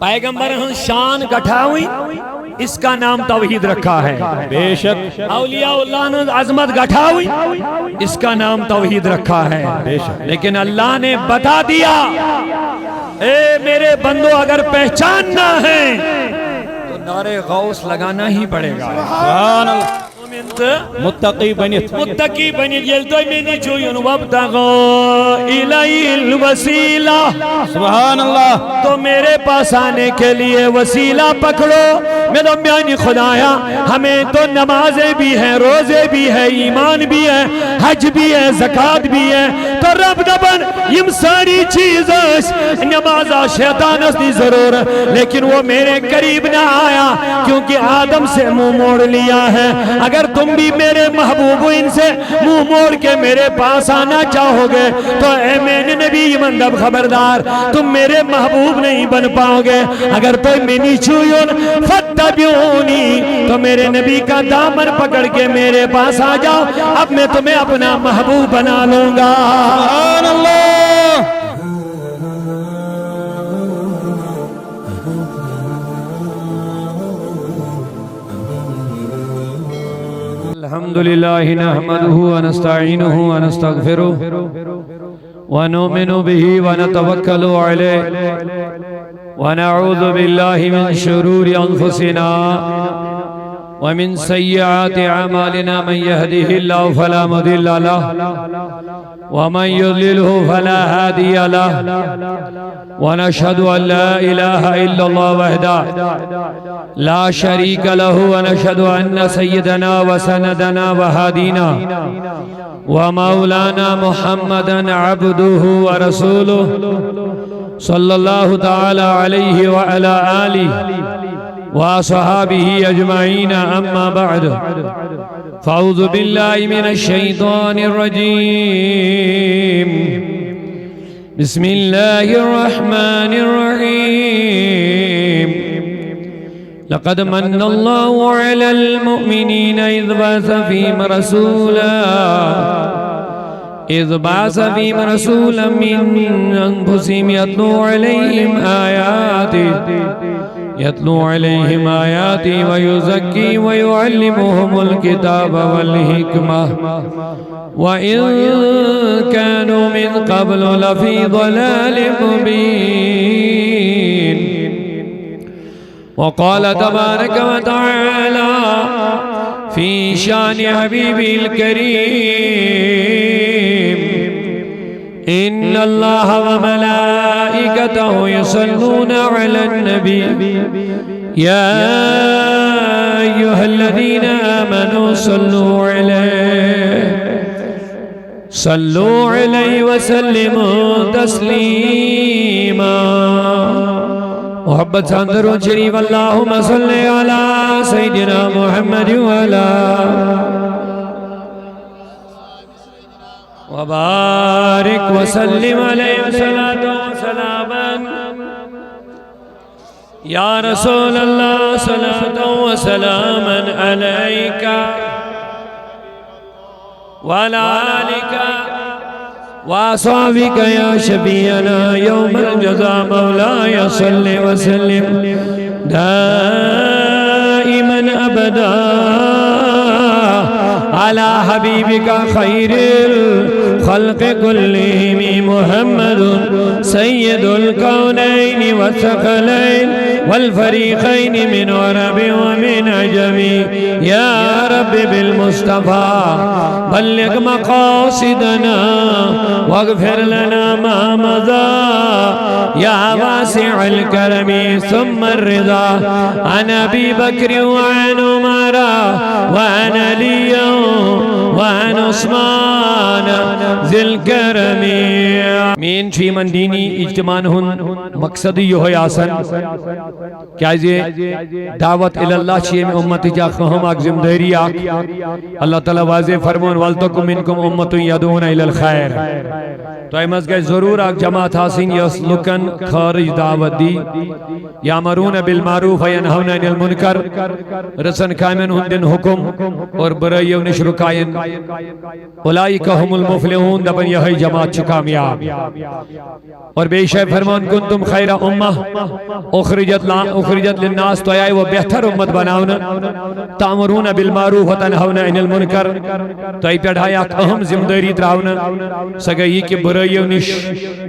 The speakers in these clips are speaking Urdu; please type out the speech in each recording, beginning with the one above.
پیغمبر ہن شان گٹھاوی اس کا نام توحید رکھا ہے. بے شک اولیاء اللہ نے عظمت گٹھاوی اس کا نام توحید رکھا ہے. لیکن اللہ نے بتا دیا اے میرے بندو اگر پہچاننا ہے تو نعرے غوث لگانا ہی پڑے گا. سبحان اللہ. متقی بنیت متقی بنیت یل تو میں نے چوئن وابتغو الی الوسیلہ. سبحان اللہ. تو میرے پاس آنے کے لیے وسیلہ پکڑو. میں تو میانی خدایا ہمیں تو نمازیں بھی ہیں، روزے بھی ہیں، ایمان بھی ہے، حج بھی ہے، زکاة بھی ہے. تو رب دبن یم ساری چیزیں نمازہ شیطان اس دی ضرور لیکن وہ میرے قریب نہ آیا کیونکہ آدم سے منہ موڑ لیا ہے. اگر تم بھی میرے محبوب ان سے منہ موڑ کے میرے پاس آنا چاہو گے تو اے میرے نبی مندب خبردار تم میرے محبوب نہیں بن پاؤ گے. اگر تو منی چوئن فتبیونی تو میرے نبی کا دامن پکڑ کے میرے پاس آ جاؤ. اب میں تمہیں اپنا محبوب بنا لوں گا. سبحان اللہ. الحمدللہ نحمده ونستعینه ونستغفره ونؤمن به ونتوکل علیہ ونعوذ باللہ من شرور انفسنا ومن سیئات اعمالنا. من يهده الله فلا مضل له ومن يضلله فلا هادي له ونشهد أن لا إله إلا الله وحده لا شريك له ونشهد أن سيدنا وسندنا وهادينا ومولانا محمدا عبده ورسوله صلى الله تعالى عليه وعلى آله وصحابه أجمعين. أما بعد فأعوذ بالله من الشيطان الرجيم. بسم الله الرحمن الرحيم. لقد من الله على المؤمنين إذ بعث فيهم رسولا من أنفسهم يتلو عليهم آياتي ويزكي ويعلمهم الكتاب والحكمة وإن كانوا من قبل لفي ضلال مبين. وقال تبارك وتعالى في شان حبيبه الكريم إن الله وملائكته يصلون على النبي يا أيها الذين آمنوا صلوا عليه وسلموا تسليما. محبت ساندرون شریف اللہم صلی علی سیدنا محمد وعلا وبارک وسلم علیہ وسلم یا رسول اللہ صلاة وسلام علیکہ وعلى آلك وأصحابك يا شفيعنا يوم الجزاء. مولاي صل وسلم دائما أبدا على حبيبك خير الخلق كلهم محمد سيد الكونين والثقلين والفريقين من عرب ومن عجم. يا رب بالمصطفى بلغ مقاصدنا واغفر لنا ما مضى يا واسع الكرم ثم الرضا عن أبي بكر وعن عمر وعن علي وعن عثمان ذي الكرم. مین چھ من دینی اجتماعن ہن مقصد یہ ہوئی آسن کیا دعوت الاللہ چھ میں امت جا خہم آگ زمدہری آگ. اللہ تعالیٰ واضح فرمون وَلْتَكُمْ مِنْكُمْ أُمَّةٌ يَدْعُونَ إِلَى الْخَيْرِ. تو ایمز گئے ضرور آگ جماعت حاسین یسلکن خارج دعوت دی یامرون بالمعروف وینہون عن المنکر رسن قائمن ہندن حکم اور برائی و نشر قائن اولئک هم المفلحون دبن یہ جماعت کامیاب اور بے شک فرمان کنتم خیر امہ اخرجت للناس تو آئے وہ بہتر امت بناونا تامرون بالمعروف و تنہون عن المنکر تو آئی پیڑھایا اہم ذمہ داری تراونا سگئی کہ برائیو نش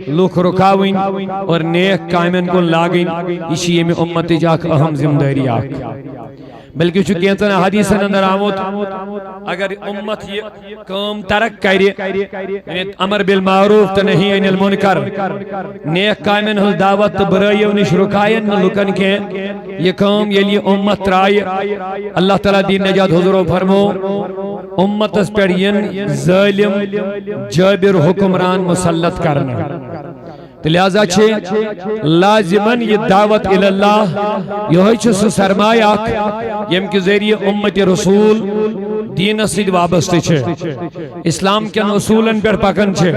لوک رکاوین اور نیک کامن کو لاگین اسی میں امت جاک اہم ذمہ داری آک بلکہ چو کہتا حدیثن اندر آموت اگر امت یہ کام ترک کری یعنی امر بالمعروف تنہی عن المنکر نیک کامن ہل دعوت برائیو نش رکائن لکن کے یہ کام یلی امت ترائی اللہ تعالیٰ دین نجات حضور فرمو امت اس پر ین ظالم جابر حکمران مسلط کرنا لہذا چھے لازماً یہ دعوت الاللہ یہ چھے سرمایہ یم کے ذریعے امت رسول دین سید وابستے چھے اسلام کن اصولاً پر پکن چھے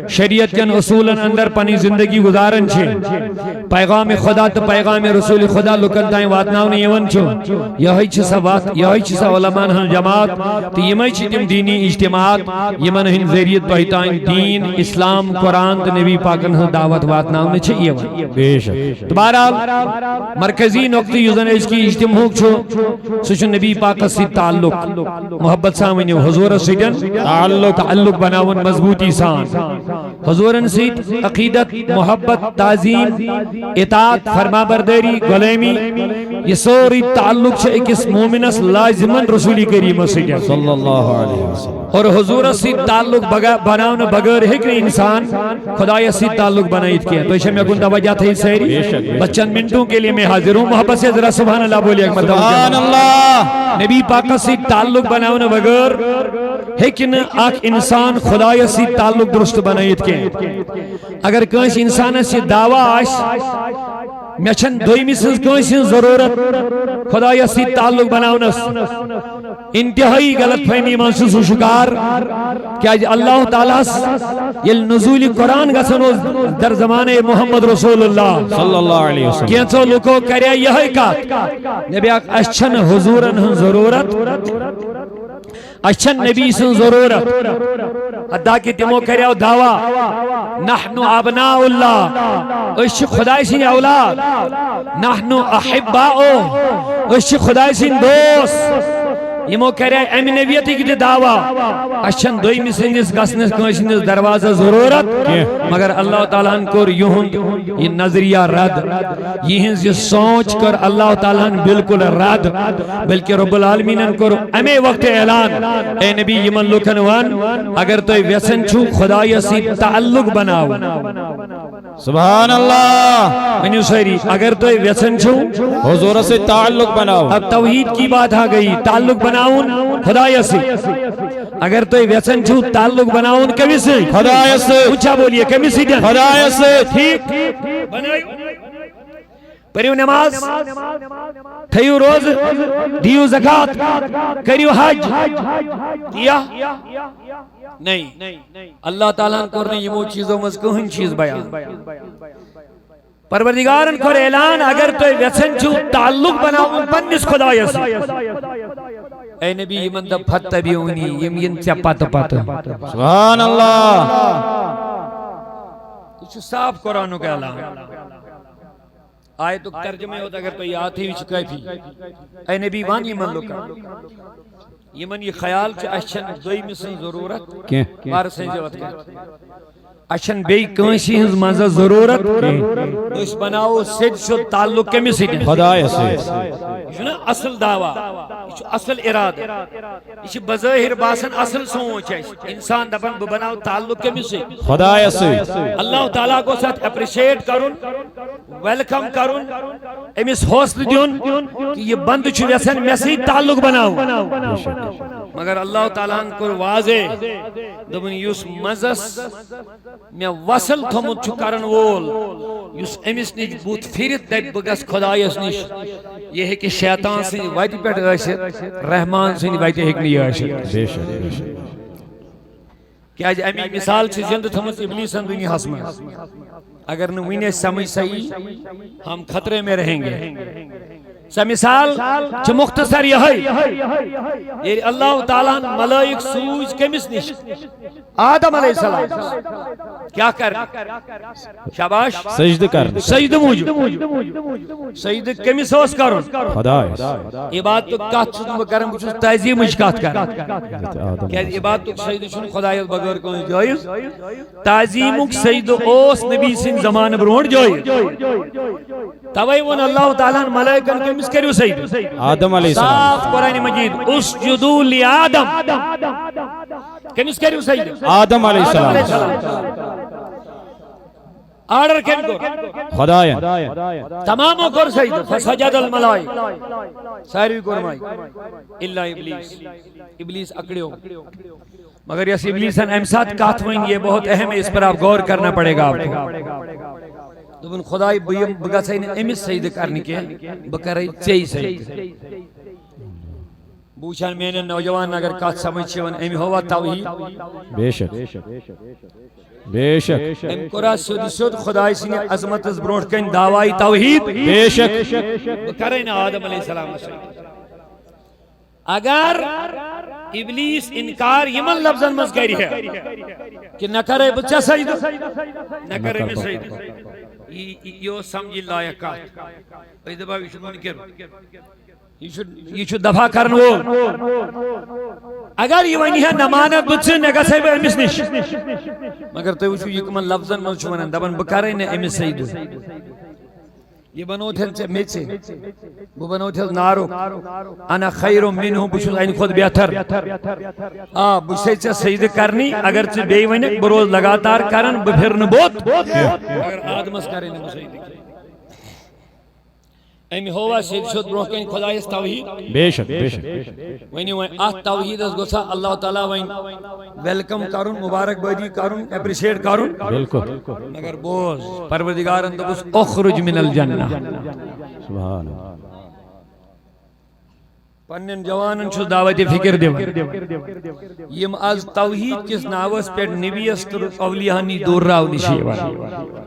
شریعت کن اصولاً اندر پنی زندگی گزارن چھے پیغام خدا تو پیغام رسول خدا لکن دائیں واتناؤں نے یون چھو یہی چھے سا علماء ہن جماعت تو یمائی چھے تم دینی اجتماعات یمن ہن ذریعت بہتائیں دین اسلام قرآن تو نبی پاکن ہن دعوت واتناؤں نے چھے یہ تو بہرحال مرکزی نقطی یوزن اس کی اجتماع چھو سوچو نبی پاک سے تعلق محبت سامنی حضور سیدن تعلق بناون مضبوطی سان حضورن سید عقیدت محبت تعظیم اطاعت فرما برداری غلامی یہ سوری تعلق چھے ایک مومنس لازمن رسولی کریم سیدن صلی اللہ علیہ وسلم اور حضور سید تعلق بناون بغیر ایک انسان خدای سید تعلق بنائیت کیا تو اسے میں کن توجہ تھی سہری بچن منٹوں کے لیے میں حاضر ہوں محبت سے ذرا سبحان اللہ بولی ایک مرتبہ سبحان اللہ نبی پاک سے تعلق بناونا بغیر لیکن آک انسان خدای سے تعلق درست بنائیت کے اگر کانس انسان سے دعویٰ آش میں چھن دوئی مسلس کانسی ضرورت خدای سے تعلق بناونا انتہائی غلط فہمی منسوس و شکار کہ آج اللہ تعالیٰ یل نزول قرآن گسنو در زمان محمد رسول اللہ صلی اللہ علیہ وسلم کینسو لکو کریا یہ کات نبی آک اشچن حضورن ہن ضرورت اشچن نبی سن ضرورت ادا کی تمو کریا دعویٰ نحن ابناء اللہ اشچ خدای سن اولاد نحن احباؤ اشچ خدای سن دوست یمو کرے امی نبیتی کی دعویٰ اشن دوئی مسندس گسنس کنشندس دروازہ ضرورت مگر اللہ تعالیٰ کر یہن یہ نظریہ رد یہنز یہ سوچ کر اللہ تعالیٰ بالکل رد بلکہ رب العالمین کر امی وقت اعلان اے نبی یمن لکن وان اگر تو ویسن چھو خدای سی تعلق بناو سبحان اللہ منیو سیری اگر تو ویسن چھو حضور سے تعلق بناو اب توحید کی بات آ گئی تعلق بناون خدای سے اگر تو ویسن چھو تعلق بناون کبھی سے خدای سے اچھا بولیے کبھی سے خدای سے ٹھیک پریو نماز تھیو روز دیو زکاة کریو حج دیا نہیں اللہ تعالیٰ کرنے یہ وہ چیزوں میں کہن چیز بیان پروردگارن کر اعلان اگر تو ویسن چھو تعلق بناؤں پنس خدای سے اے نبی یمن دا پھت بیونی یمین چا پت پت سبحان اللہ کچھ صاف قرآنوں کے اعلان آئے تو ترجمہ ہوتا اگر تو یاد ہی چکا پھی اے نبی وان یمن لکا یمن یہ خیال چا اشن دوئی مسن ضرورت بار سے جوت کر اشن بے کنشی ہنز مزہ ضرورت اس بناو سید شد تعلق کمی سید خدای سے یہ نا اصل دعویٰ یہ اصل ارادہ یہ بظاہر باسن اصل سوچ ہے انسان دفن بناو تعلق کمی سے خدای سے اللہ تعالیٰ کو ساتھ اپریشیٹ کرن ویلکم کرن امیس حوصل دیون کہ یہ بند چھو ویسن میں سے تعلق بناو مگر اللہ تعالیٰ کو واضح دبن یوس مزس میں وصل تھمت چھو کرن وول یوس امیس نیج بوت پھرت دب بگس خدایس نیش یہ ہے کہ شیطان سے وائٹی پیٹ گئیشت رحمان سے وائٹی ایک نہیں گئیشت کہ آج امی مثال سے زندہ تھمت ابلیسن دنیا حسمہ اگر نوینے سمجھ صحیح ہم خطرے میں رہیں گے سا مثال چھ مختصر یہ اللہ تعالیٰ ملائک سوز کمس نش آدم علیہ السلام کیا کر شاباش سجدہ کر سجد موجود سجد کمس ہوس کرن خدا عبادت کات چھس بہ کرن بہ چھس تعظیم کات کر کہ عبادت سجد چھن خدای بغیر کوئی جائز تعظیم سجد اوس نبی سن زمان برونٹ جائز توے ون اللہ تعالیٰ ملائکن کمس کریو سجد آدم علیہ السلام صاف قرآن مجید اسجدوا لآدم کمس کریو سجد آدم علیہ السلام آرڈر کن کو خدایا تماموں کر سجد فسجد الملائک ساروی کرمائی اللہ ابلیس ابلیس اکڑیو مگر یس ابلیسن امسات کاتوین یہ بہت اہم ہے اس پر آپ غور کرنا پڑے گا آپ کو دبن خدای بگا سین امس سجد کرنے کے بکرائی چی سجد بوچھان میں نے نوجوان اگر کات سمجھ چھوان امی ہوا توحید بے شک بے شک ام قرآ سود خدای سن عظمت از برونٹ کن دعوائی توحید بے شک بکرین آدم علیہ السلام اگر ابلیس انکار یمن لفظن مز کری ہے کہ نہ کرے بچہ سجد نہ کرے میں سجد یہ سمجھ لائق کات ایدہ باب یہ منکر یہ چھو دفع کرن وہ اگر یہ ونی ہے نمانت بچے نگا صاحب امس نش مگر تو وچھو یہ کمن لفظن مز چھو ونن دبن بکرے نے امس سجد یہ بنو تھے میچے وہ بنو تھے نارو انا خیر منہ بچھو این خود بہتر بچھے چا سجد کرنی اگر چا بے ونک بروز لگاتار کرن بپھرن بوت اگر آدمس کرے نے سجد امی ہوا سید شد بروح کن خدای اس توحید بے شک بے شک وینی وین آت توحید اس گوسا اللہ تعالیٰ وین ویلکم کرن مبارک بادی کرن اپریشیٹ کرن بالکل مگر بوز پروردگارن دبس اخرج من الجنہ سبحان پنن جوانن چھو دعوت فکر دیو یم از توحید کس ناوس پیٹ نبی استر اولیانی دور راو نشیوان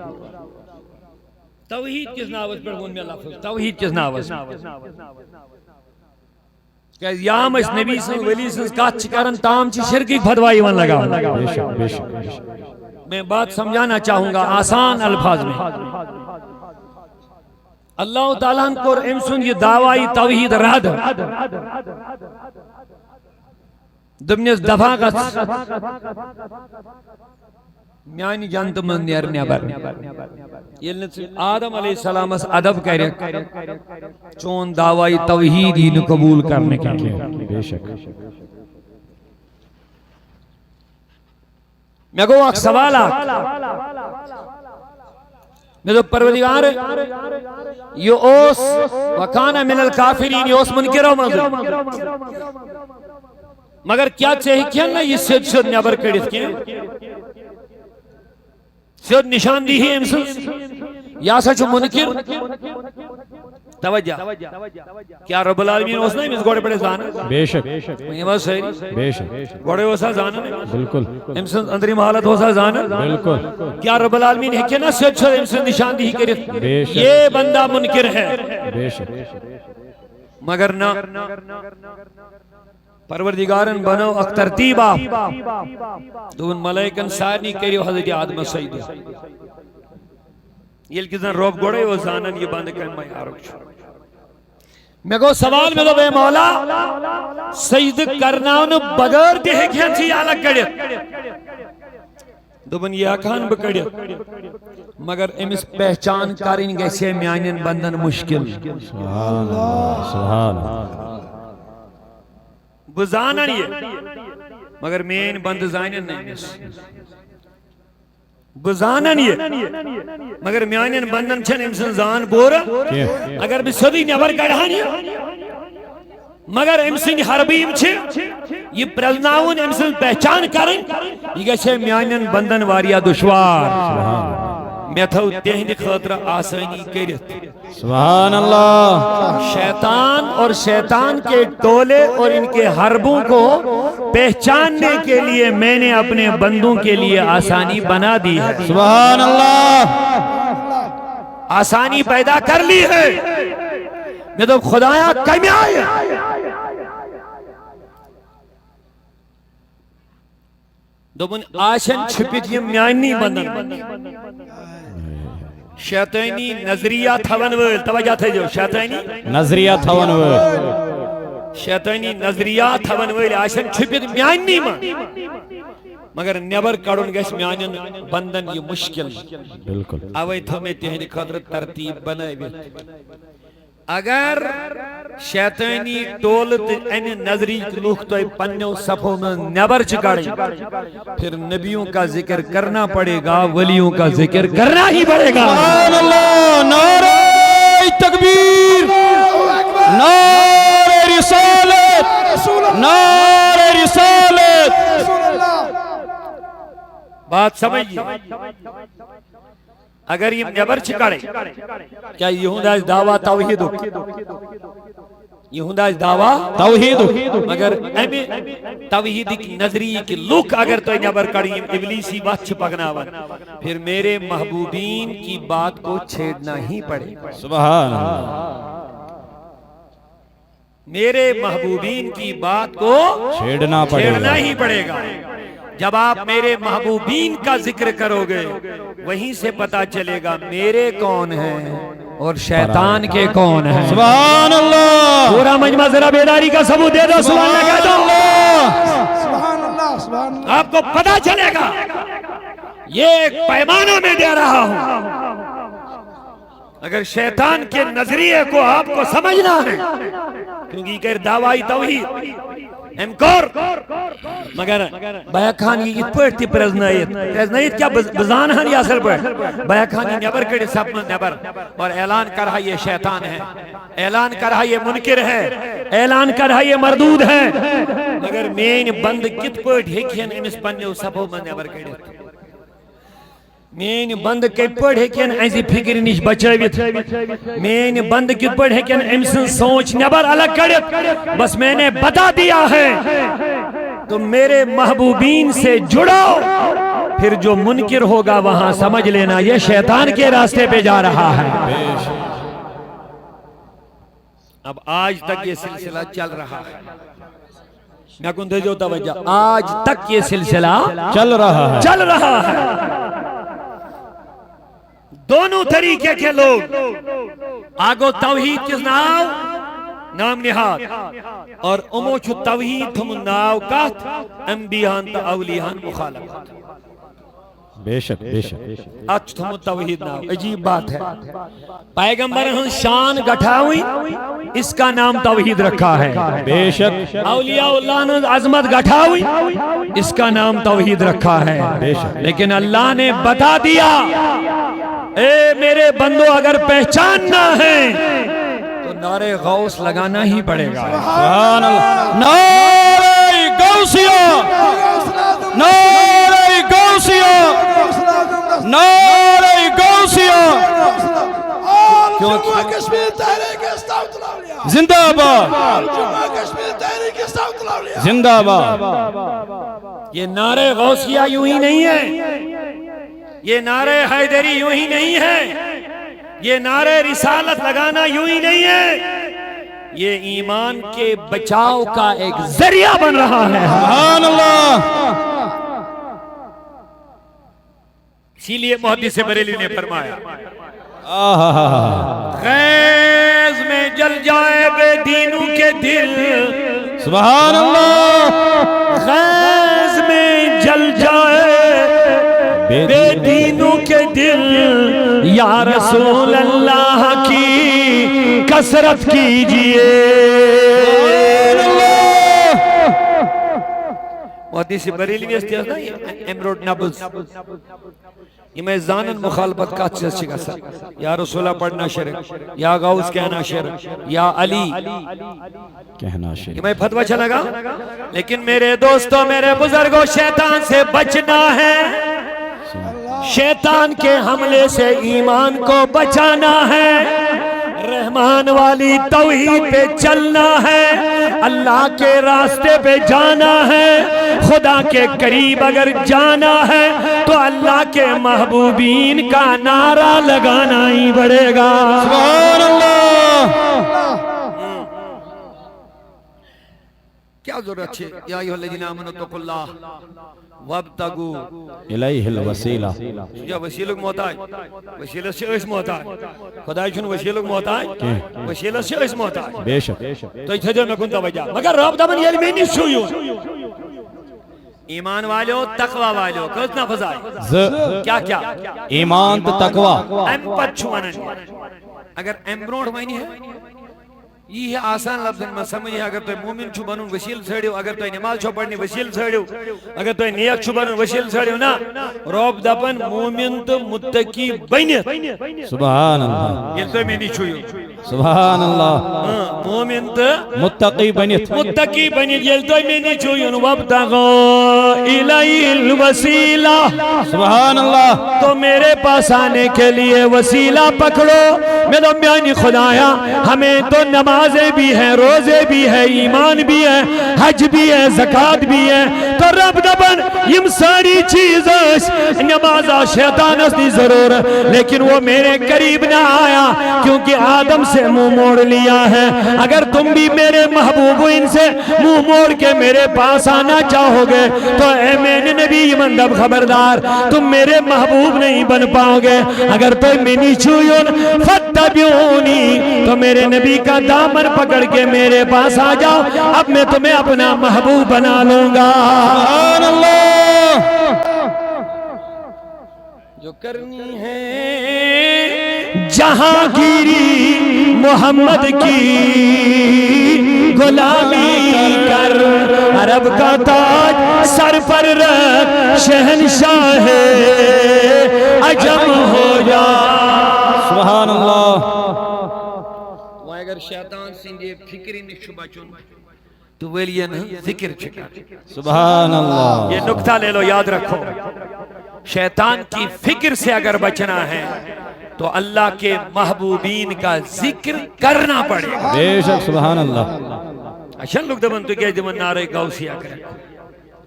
توحید کس ناوس پر ون میں لفظ توحید کس ناوس کہ یام اس نبی سن ولی سن کات چکرن تام چی شرکی بھدوائی ون لگا بے شک میں بات سمجھانا چاہوں گا آسان الفاظ میں اللہ تعالیٰ کو امسن یہ دعوائی توحید رد دبنیس دفاع گس میانی جانت من نیر نیبر آدم علیہ السلام اس ادب کرے چون دعوائی توحید ہی قبول کرنے کے لیے بے شک میں کو ایک سوال میں تو پروردگار یہ اوس وکانا من الکافرین یہ اوس منکر و مذہب مگر کیا چاہی کیا نا یہ سید شد نیبر کڑیت کیا سید نشان دی ہی امسل یا سچو منکر توجہ کیا رب العالمین اس نے اس گوڑے پڑے زانا بے شک یہ بات صحیح بے شک گوڑے ہوسا زانا بالکل امسل اندری محالت ہوسا زانا بالکل کیا رب العالمین ہے کہ نا سید شد امسل نشان دی ہی کرت بے شک یہ بندہ منکر ہے بے شک مگر نہ پروردگارن بنو اک ترتیبہ دون ملائکن سارنی کریو حضرت آدم سجد یہ کسن روب گوڑے وہ زانن یہ بند کرن میں آرک چھو میں کو سوال میں دو بے مولا سجد کرناون بغیر دیکھے کھین سی آلک کڑیت دوبن یہ اکھان بکڑیت مگر امس پہچان کریں گیسے میانین بندن مشکل سبحان اللہ بزانن یہ مگر مین بند زانن نہیں بزانن یہ مگر میانین بندن چھن امسن زان بورا اگر بھی صدی نیبر کڑھان یہ مگر امسن حربیم چھے یہ پرزناون امسن پہچان کریں یہ گیسے میانین بندن واریا دشوار میں تھو تہنی خطرہ آسانی کرت سبحان اللہ شیطان اور شیطان کے ٹولے اور ان کے حربوں کو پہچاننے کے لیے میں نے اپنے بندوں کے لیے آسانی بنا دی ہے سبحان اللہ آسانی پیدا کر لی ہے میں تو خدایا کمی آئے دوبن آشن چھپت یہ میانی بندن شیطانی نظریہ تھون ول توجہ تھے جو شیطانی نظریہ تھون ول شیطانی نظریہ تھون ول آشن چھپت میانی مگر نیبر کڑن گیس میانن بندن یہ مشکل بالکل اوے تھمے تہندِ خاطر ترتیب بنائیوت اگر شیطانی ٹولت ان نظری لوگ تو پنیو صفوں میں نیبر چکڑی پھر نبیوں کا ذکر کرنا پڑے گا ولیوں کا ذکر کرنا ہی پڑے گا سبحان اللہ نعرہ تکبیر نعرہ رسالت نعرہ رسالت بات سمجھئے اگر یہ نیبر چکڑے کیا یہودہ اس دعویٰ توحید یہودہ اس دعویٰ توحید مگر توحید کی نظری کی لوک اگر تو نیبر کڑی ابلیسی بات چھپکنا پھر میرے محبوبین کی بات کو چھیڑنا ہی پڑے سبحان اللہ میرے محبوبین کی بات کو چھیڑنا ہی پڑے گا جب آپ میرے محبوبین کا ذکر کرو گے وہیں سے پتا چلے گا میرے کون ہیں اور شیطان کے کون ہیں سبحان اللہ پورا مجمع ذرا بیداری کا ثبوت دے دو سبحان اللہ کہہ دو سبحان اللہ آپ کو پتا چلے گا یہ ایک پیمانہ میں دے رہا ہوں اگر شیطان کے نظریے کو آپ کو سمجھنا ہے کیونکہ یہ دعوائی توحید امکور مگر بیاکھانی یہ پڑھتی پرزنائیت کیا بزانہن یا اثر پڑھ بیاکھانی نیبر کڑی سب میں نیبر اور اعلان کر رہا یہ شیطان ہے اعلان کر رہا یہ منکر ہے اعلان کر رہا یہ مردود ہے مگر مین بند کت پڑھ ہیکھین امس پنیو سبو میں نیبر کڑی مین بند کت پڑھ ہیکین ایسی فکر نش بچائیت مین بند کت پڑھ ہیکین امسن سوچ نیبر الگ کڑیت بس میں نے بتا دیا ہے تم میرے محبوبین سے جڑاؤ پھر جو منکر ہوگا وہاں سمجھ لینا یہ شیطان کے راستے پہ جا رہا ہے اب آج تک یہ سلسلہ چل رہا ہے میں کن دے جو توجہ آج تک یہ سلسلہ چل رہا ہے دونوں طریقے کے لوگ آگو توحید کس نام نہاد اور اموچو توحید تم ناو کات انبیان تا اولیان مخالفت بے شک بے شک اچھ تم توحید ناو عجیب بات ہے پیغمبر ہن شان گٹھاوئی اس کا نام توحید رکھا ہے بے شک اولیاء اللہ نے عظمت گٹھاوئی اس کا نام توحید رکھا ہے بے شک لیکن اللہ نے بتا دیا اے میرے بندو اگر پہچاننا ہے تو نعرے غوث لگانا ہی پڑے گا سبحان اللہ نعرہ غوثیہ نعرہ غوثیہ نعرہ غوثیہ جمعہ کشمیر تحریک استعمت الاولیاء زندہ باد جمعہ کشمیر تحریک استعمت الاولیاء زندہ باد یہ نعرہ غوثیہ یوں ہی نہیں ہے یہ نعرہ حیدری یوں ہی نہیں ہے یہ نعرہ رسالت لگانا یوں ہی نہیں ہے یہ ایمان کے بچاؤ کا ایک ذریعہ بن رہا ہے سبحان اللہ اسی لیے محدث بریلوی نے فرمایا آہا خیز میں جل جائے بے دینوں کے دل سبحان اللہ خیز میں جل جائے بے دینوں کے دل یا رسول اللہ کی کثرت کیجئے محدث بریلوی استیاز نا امروڈ نبز یہ میں زانن مخالفت کا چیز چکا سا یا رسولہ پڑھنا شرک یا غوث کہنا شرک یا علی کہنا شرک یہ میں فتوہ چلا گا لیکن میرے دوستوں میرے بزرگوں شیطان سے بچنا ہے شیطان کے حملے سے ایمان کو بچانا ہے رحمان والی توحید پہ چلنا ہے اللہ کے راستے پہ جانا ہے خدا کے قریب اگر جانا ہے تو اللہ کے محبوبین کا نعرہ لگانا ہی پڑے گا سبحان اللہ کیا ضرورت ہے یا ایھا الذین آمنوا اتقوا اللہ وابتغوا الیہ الوسیلہ یا وسیلہ محتاج وسیلہ سے اس محتاج خدا چھن وسیلہ محتاج وسیلہ سے اس محتاج بے شک تو تھجو میں کن توجہ مگر رب دبن یل میں نش چھو ایمان والو تقوی والو کس نفذ آئے کیا ایمان تو تقوی ام پت چھو ونن اگر ام برونٹ ونی ہے یہ آسان لفظ میں سمجھے اگر تو مومن چھو بنن وسیل چھڑیو اگر تو نماز چھو پڑھنی وسیل چھڑیو اگر تو نیک چھو بنن وسیل چھڑیو نا رب دپن مومن تو متقی بنت سبحان اللہ یہ تو میں نہیں چھویو سبحان اللہ مومن تو متقی بنت متقی بنت یہ تو میں نہیں چھویو وابتغوا الیہ الوسیلہ سبحان اللہ تو میرے پاس آنے کے لیے وسیلہ پکڑو میرا میانی خدایا ہمیں تو نمازیں بھی ہیں روزے بھی ہیں ایمان بھی ہے حج بھی ہے زکاة بھی ہے تو رب دبن یم ساری چیزیں نمازہ شیطان اس دی ضرور لیکن وہ میرے قریب نہ آیا کیونکہ آدم سے منہ موڑ لیا ہے اگر تم بھی میرے محبوب ان سے منہ موڑ کے میرے پاس آنا چاہو گے تو اے میرے نبی مندب خبردار تم میرے محبوب نہیں بن پاؤ گے اگر تو منی چھویون فتبیونی تو میرے نبی کا دامن پکڑ کے میرے پاس آ جاؤ اب میں تمہیں اپنا محبوب بنا لوں گا سبحان اللہ جو کرنی ہے جہانگیری محمد کی غلامی کر عرب کا تاج سر پر رکھ شہنشاہ عجم ہو جا سبحان اللہ وہ اگر شیطان سندے فکری نشو بچن تو ویلین ذکر چھکا سبحان اللہ یہ نکتہ لے لو یاد رکھو شیطان کی فکر سے اگر بچنا ہے تو اللہ کے محبوبین کا ذکر کرنا پڑے بے شک سبحان اللہ اشن لوگ دبن تو کیا دمن نعرہ غوثیہ کریں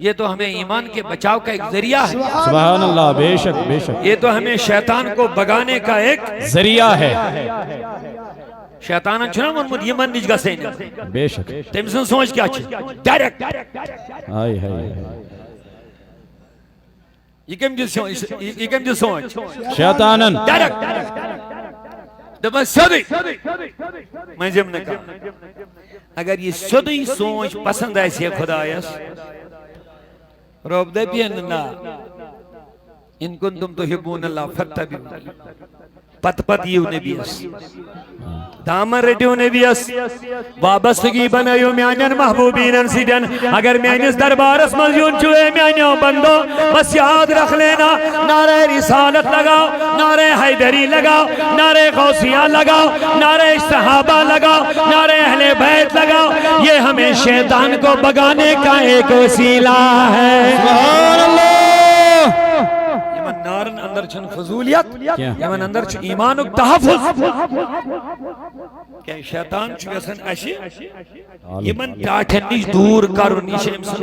یہ تو ہمیں ایمان کے بچاؤ کا ایک ذریعہ ہے سبحان اللہ بے شک یہ تو ہمیں شیطان کو بگانے کا ایک ذریعہ ہے شیطان چھنا من یمن نج گسین بے شک تم سن سوچ کیا چھ ڈائریکٹ آئی ہے یہ کم جو سوچ شیطانن ڈائریکٹ دبا سدی میں جم نے کہا اگر یہ سدی سوچ پسند ایسی خدایس رب دے بیاننا ان کنتم تحبون اللہ فتبعونی پت یو نبیس دامن رٹیو نبیس وابستگی بنایو میانین محبوبین سیدن اگر میانیس دربارس مزیون چوئے میانیوں بندو بس یاد رکھ لینا نعرہ رسالت لگاؤ نعرہ حیدری لگاؤ نعرہ غوثیہ لگاؤ نعرہ صحابہ لگاؤ نعرہ اہل بیت لگاؤ یہ ہمیں شیطان کو بگانے کا ایک وسیلہ ہے سبحان اللہ نارن اندر چھن فضولیت یمن اندر چھن ایمان و تحفظ کہ شیطان چھگسن اشی یمن ٹاٹھن نیش دور کرن نیش امسن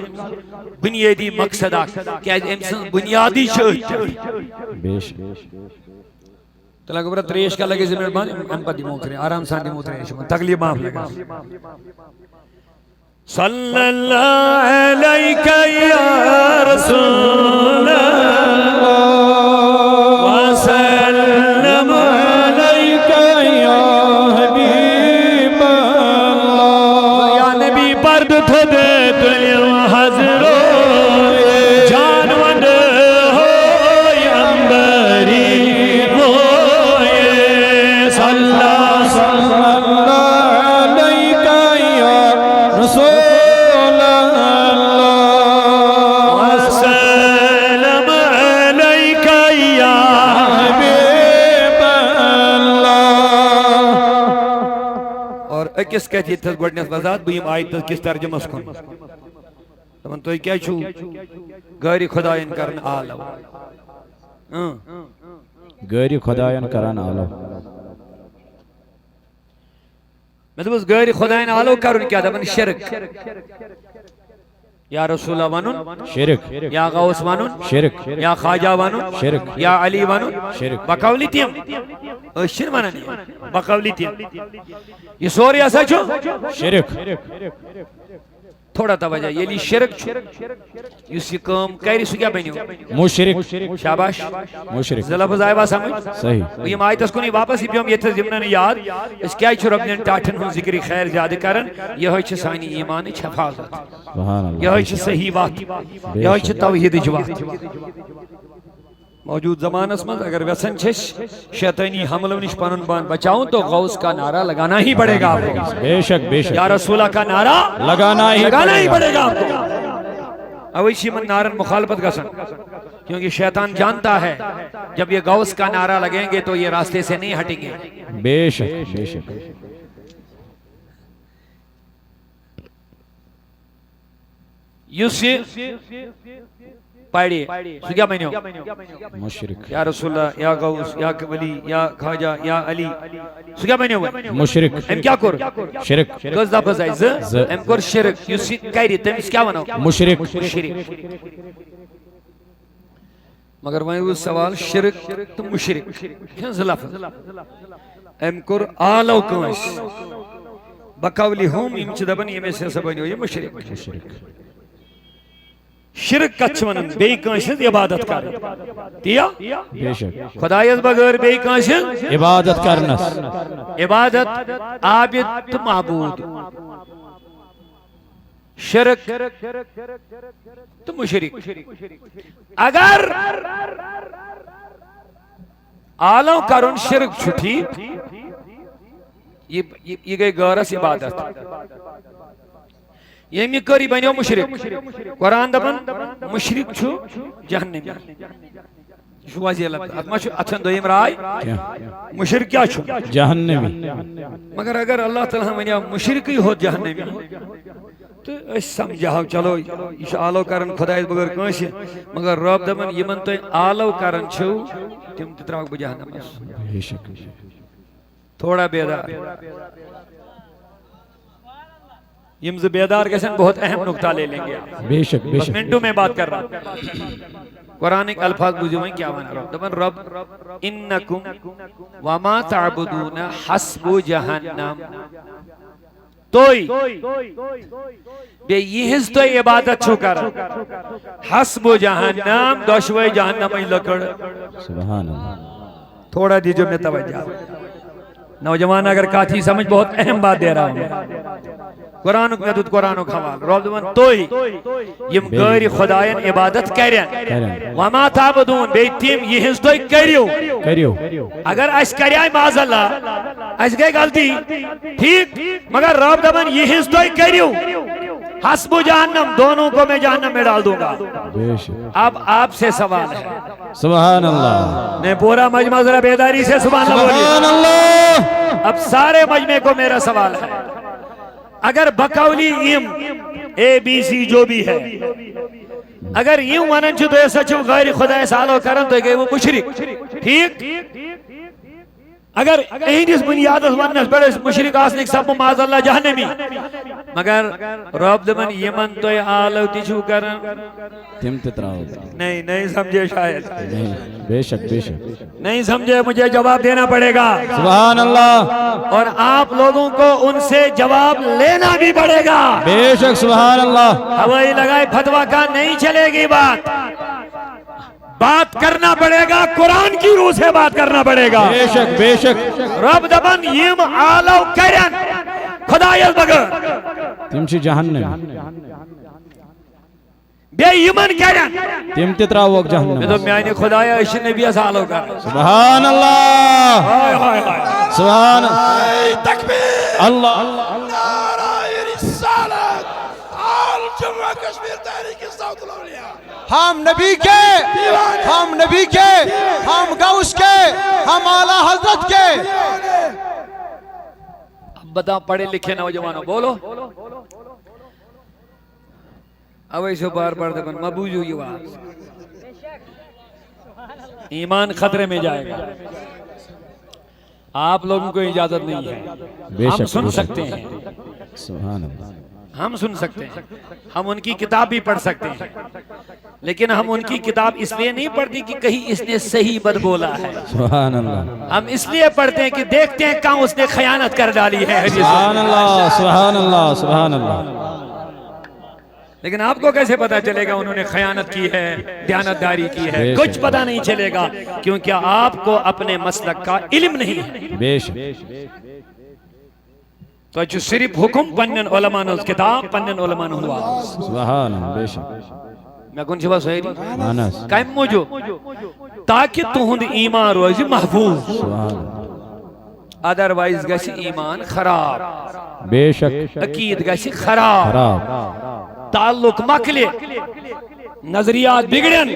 بنیادی مقصد کہ امسن بنیادی شہد بیش تلا گبرہ تریش کا لگے زمین بان ام پا دیمو کریں آرام سان دیمو تریش تکلیف معاف لگا صلی اللہ علیکہ یا رسول اللہ وسلم علیکہ یا حبیب اللہ یا نبی پرد تھدے دلیم حضرو جانوند ہوئی امبری ہوئے صلی اللہ علیکہ یا رسول کس کہتی تھا گوڑنیس وزاد بہیم آئی تھا کس ترجمہ سکن تمہیں تو کیا چھو غیر خدایان کرن آلو غیر خدایان کرن آلو میں تو بس غیر خدایان آلو کرن کیا تھا من شرک یا رسول وانون شرک یا غوث وانون شرک یا خواجہ وانون شرک یا علی وانون شرک بقولی تیم اشر مانا نہیں بقولی تیم یہ سوری ایسا چھو شرک تھوڑا توجہ یلی شرک یس یہ کام کری سو کیا بنیو مشرک شاباش مشرک زلفظ آئیوا سمجھ صحیح یہ آیتس کنی واپس ہی پیوم یہ تھا زمنان یاد اس کیا چھو ربنین ٹاٹن ہوں ذکری خیر زیادہ کرن یہ ہوئی چھ سانی ایمان حفاظت سبحان اللہ یہ ہوئی چھ صحیح بات یہ ہوئی چھ توحید جوات موجود زمانس مز اگر ویسن چھش شیطانی حملوں نش پنن بان بچاؤں تو غوث کا نعرہ لگانا ہی پڑے گا آپ کو بے شک بے شک یا رسولہ کا نعرہ لگانا ہی پڑے گا آپ کو اویشی من نعرن مخالفت گسن کیونکہ شیطان جانتا ہے جب یہ غوث کا نعرہ لگیں گے تو یہ راستے سے نہیں ہٹیں گے بے شک بے شک یوسی پائڑی سو کیا مینیو مشرک یا رسول اللہ یا غوث یا ولی یا خواجہ یا علی سو کیا مینیو مشرک ام کیا کر شرک گز دا بزائی ز ام کر شرک یوسی کائری تمیس کیا ونو مشرک شرک مگر وہیں وہ سوال شرک تو مشرک کیا لفظ ام کر آلو کنس بقولی ہم امچ دبن یہ میں سے سبنیو یہ مشرک شرک کچھ ونن بے کانشد عبادت کر دیا بے شک خدایت بغیر بے کانشد عبادت کرنس عبادت عابد معبود شرک تو مشرک اگر آلو کرن شرک چھٹی یہ گئی غورس عبادت یہ می کری بنیو مشرک قرآن دبن مشرک چھو جہنم شو واضح لفظ اتما چھو اچھن دویم رائے مشرک کیا چھو جہنمی مگر اگر اللہ تعالیٰ منیا مشرکی ہو جہنمی تو اس سمجھاو چلو یہ آلو کرن خدایت بغیر کنشی مگر رب دبن یہ من تو آلو کرن چھو تم تتراک بجہنم بے شک تھوڑا بیدار یمز بیدار کیسن بہت اہم نکتہ لے لیں گے بے شک بے بس شک منٹوں میں بات کر رہا قرآن ایک الفاظ بوجھو ہیں کیا بنا رہا دبن رب انکم وما تعبدون حسب جہنم توئی بے یہ ہز توئی عبادت چھو کر حسب جہنم دوشوئی جہنم ہی لکڑ سبحان اللہ تھوڑا دیجو میں توجہ نوجوان اگر کاٹھی سمجھ بہت اہم بات دے رہا ہوں قرآن کو مدد قرآن کو حوال رب دون توئی یم غیر خدایان عبادت کرین وما تعبدون بیتیم یہ ہز توئی کریو اگر اس کریائی معاذ اللہ اس گئے غلطی ٹھیک مگر رب دون یہ ہز توئی کریو حسب جہنم دونوں کو میں جہنم میں ڈال دوں گا اب آپ سے سوال ہے سبحان اللہ میں پورا مجمع ذرا بیداری سے سبحان اللہ اب سارے مجمع کو میرا سوال ہے اگر بقولی ام اے بی سی جو بھی ہے اگر یوں منن چھو تو ایسا چھو غیر خدا سالو کرن تو کہ وہ مشرک ٹھیک اگر اینس بنیادس ونس بڑے مشرک آسنک سب معاذ اللہ جہنمی مگر رب دمن یمن تو آلو تیچو کرن تم تتراؤ نہیں سمجھے شاید بے شک بے شک نہیں سمجھے مجھے جواب دینا پڑے گا سبحان اللہ اور آپ لوگوں کو ان سے جواب لینا بھی پڑے گا بے شک سبحان اللہ ہوائی لگائے فتوہ کا نہیں چلے گی بات کرنا پڑے گا قرآن کی روح سے بات کرنا پڑے گا بے شک رب دبن یم آلو کرن خدایت بغیر تم چھ جہنم بے یمن کرن تم تتراؤ جہنم میں تو میانی خدایہ اشی نبی آلو کرن سبحان اللہ سبحان تکبیر اللہ نعرہ رسالت آل جمعہ کشمیر تحریک صوت الاولیاء ہم نبی کے ہم غوث کے ہم اعلیٰ حضرت کے اب بتا پڑھے لکھے نوجوانوں بولو اب ایسو بار بار دبن مبوجو یہ بات ایمان خطرے میں جائے گا آپ لوگوں کو اجازت نہیں ہے ہم سن سکتے ہیں سبحان اللہ ہم سن سکتے ہیں ہم ان کی کتاب بھی پڑھ سکتے ہیں لیکن ہم ان کی کتاب اس لیے نہیں پڑھتی کہ کہیں اس نے صحیح بد بولا ہے سبحان اللہ ہم اس لیے پڑھتے ہیں کہ دیکھتے ہیں کہاں اس نے خیانت کر ڈالی ہے سبحان اللہ سبحان اللہ سبحان اللہ لیکن آپ کو کیسے پتا چلے گا انہوں نے خیانت کی ہے، دیانتداری کی ہے؟ کچھ پتا نہیں چلے گا، کیونکہ آپ کو اپنے مسلک کا علم نہیں ہے۔ بے شک تو جو صرف حکم پنن علماء نے اس کتاب پنن علماء نے ہوا سبحان اللہ بے شک میں کون سی بات سوئی انس قائم موجو تاکہ تہند ایمان روزی محفوظ، سبحان اللہ ادروائز گسی ایمان خراب، بے شک عقید گسی خراب، خراب تعلق مکلے، نظریات بگڑن،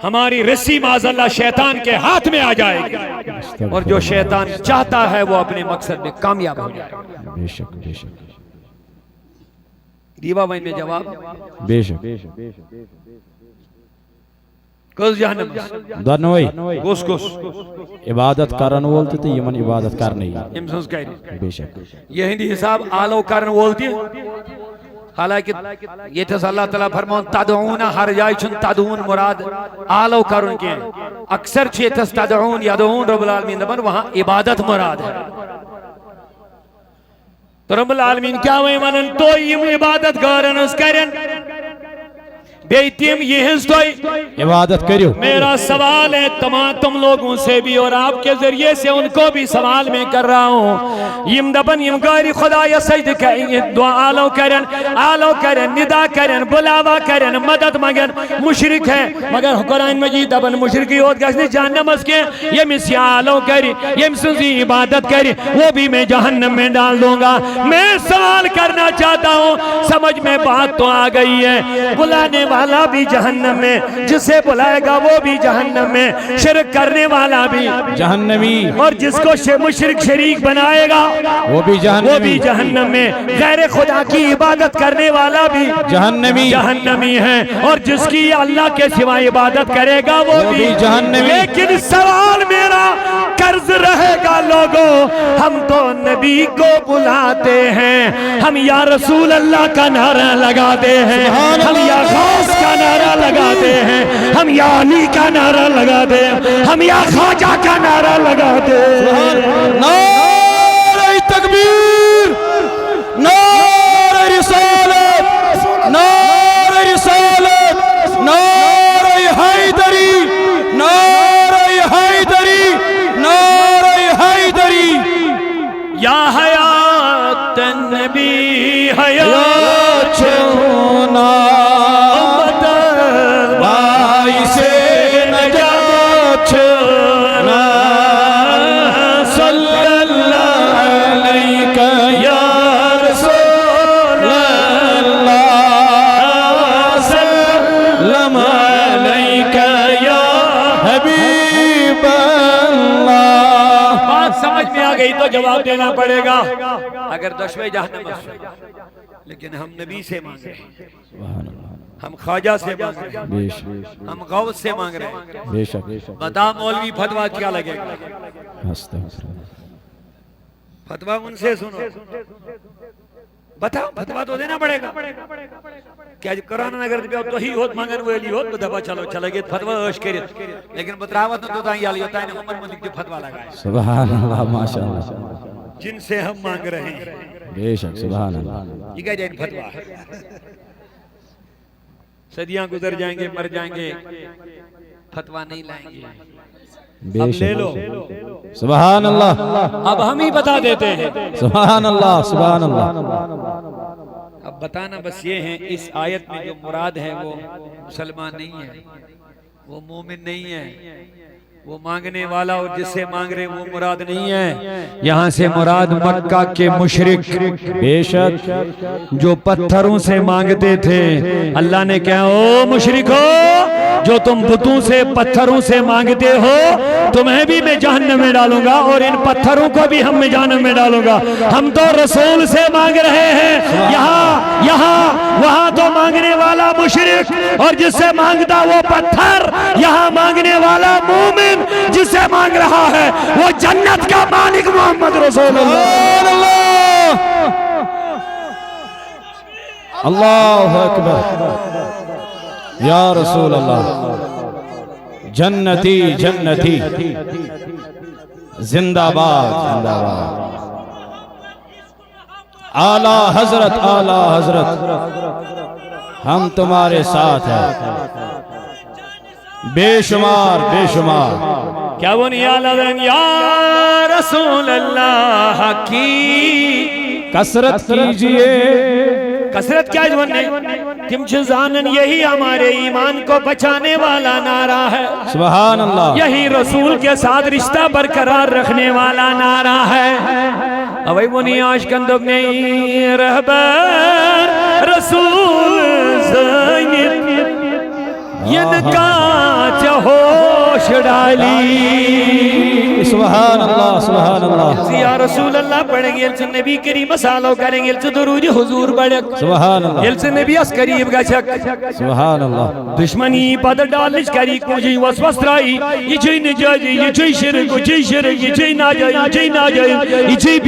ہماری رسی معاذ اللہ شیطان کے ہاتھ میں آ جائے گی، اور جو شیطان چاہتا ہے وہ اپنے مقصد میں کامیاب ہو جائے گا۔ بے شک بے شک دیوا بھائی میں جواب بے شک کس جہنم دنوئی کس کس عبادت کرن وولتے تو یمن عبادت کرنے امسوس کہہ بے شک یہ ہندی حساب آلو کرن وولتی حالانکہ یہ تھا اللہ تعالیٰ فرمون تدعون ہر جائے چن تدعون مراد آلو کرن کے اکثر چھے تھا تدعون یدعون رب العالمین دبن وہاں عبادت مراد ہے، تو رب العالمین کیا ہوئی منن تو یم عبادت گارن اس کرن بیتیم یہ ہنس توئی عبادت کریو۔ میرا سوال ہے تم لوگوں سے بھی اور آپ کے ذریعے سے ان کو بھی سوال میں کر رہا ہوں، یم دبن یم گاری خدا یا سجد کریں، دعا آلو کرن ندا کرن بلاوا کرن مدد مگن مشرک ہے، مگر قرآن مجید دبن مشرکی ہوت گشن جہنم اس کے یہ مسی آلو کری یہ مسوزی عبادت کری وہ بھی میں جہنم میں ڈال دوں گا۔ میں سوال کرنا چاہتا ہوں، سمجھ میں بات تو آ گئی ہے، بلانے والا بھی جہنم میں، جسے بلائے گا وہ بھی جہنم میں، شرک کرنے والا بھی جہنمی، اور جس کو مشرک شریک بنائے گا وہ بھی جہنم میں، غیر خدا کی عبادت کرنے والا بھی جہنمی ہے، اور جس کی اللہ کے سوا عبادت کرے گا وہ بھی جہنمی۔ لیکن سوال میرا قرض رہے گا لوگوں، ہم تو نبی کو بلاتے ہیں، ہم یا رسول اللہ کا نعرہ لگاتے ہیں، ہم یا غوث کا نعرہ لگاتے ہیں، ہم یا علی کا نعرہ لگاتے ہیں، ہم یا خواجہ کا نعرہ لگاتے ہیں۔ نعرہ تکبیر، نعرہ رسالت، نعرہ رسالت، نعرہ حیدری، نعرہ حیدری، نعرہ حیدری، یا حیات النبی حیات چھونا بھائی سے نجات چھونا صلی اللہ علیہ یا رسول اللہ سلم علیہ یا حبیب اللہ۔ بات سمجھ میں آ گئی تو جواب دینا پڑے گا، اگر دشوے جہنم لیکن ہم نبی سے مانگ رہے ہیں، ہم خواجہ سے مانگ رہے ہیں، بے شک ہم غوث سے مانگ رہے ہیں، بے شک بتا مولوی فتویٰ کیا لگے گا؟ فتویٰ ان سے سنو، بتاؤ فتویٰ تو دینا پڑے گا، کیا قرآن اگر دیو تو ہی ہوت مانگن ویلی ہوت تو دبا چلو چلے گئے فتویٰ عش کرت، لیکن بتراوت تو تاں یالی ہوتا ہے عمر ملک جو فتویٰ لگائے سبحان اللہ ماشاءاللہ جن سے ہم مانگ رہے ہیں، بے شک سبحان اللہ یہ کہہ جائیں فتویٰ صدیاں گزر جائیں گے مر جائیں گے فتویٰ نہیں لائیں گے، اب لے لو سبحان اللہ اب ہم ہی بتا دیتے ہیں۔ سبحان اللہ سبحان اللہ۔ اب بتانا بس یہ ہے اس آیت میں جو مراد ہے وہ مسلمان نہیں ہے، وہ مومن نہیں ہے، وہ مانگنے والا اور جس سے مانگ رہے وہ مراد نہیں ہے، یہاں سے مراد مکہ کے مشرک بے شک جو پتھروں سے مانگتے تھے، اللہ نے کہا او مشرکو جو تم بتوں سے پتھروں سے مانگتے ہو تمہیں بھی میں جہنم میں ڈالوں گا اور ان پتھروں کو بھی ہم میں جہنم میں ڈالوں گا، ہم تو رسول سے مانگ رہے ہیں، یہاں وہاں تو مانگنے والا مشرک اور جس سے مانگتا وہ پتھر، یہاں مانگنے والا مومن جس سے مانگ رہا ہے وہ جنت کا مالک محمد رسول اللہ۔ اللہ اکبر یا رسول اللہ، جنتی جنتی زندہ باد زندہ باد۔ اعلی حضرت ہم تمہارے ساتھ ہیں بے شمار کیا وہ نیالدن یا رسول اللہ کی کثرت کیجئے کثرت کیا جونے تم جزانن یہی ہمارے ایمان کو بچانے والا نعرہ ہے سبحان اللہ یہی رسول کے ساتھ رشتہ برقرار رکھنے والا نعرہ ہے اوئی بنی آشکندگ نہیں رہبر رسول زینب ینکا چہوش ڈالی سبحان اللہ یا رسول اللہ پڑھیں گے یلچن نبی کریم مسالو کریں گے یلچن درود حضور بڑھک سبحان اللہ یلچن نبی اس قریب گچھک سبحان اللہ دشمنی پادر ڈالش کری کوجی وسوس رائی یہ چھئی نجاجی یہ چھئی شرک یہ چھئی ناجائی یہ چھئی یہ چھئی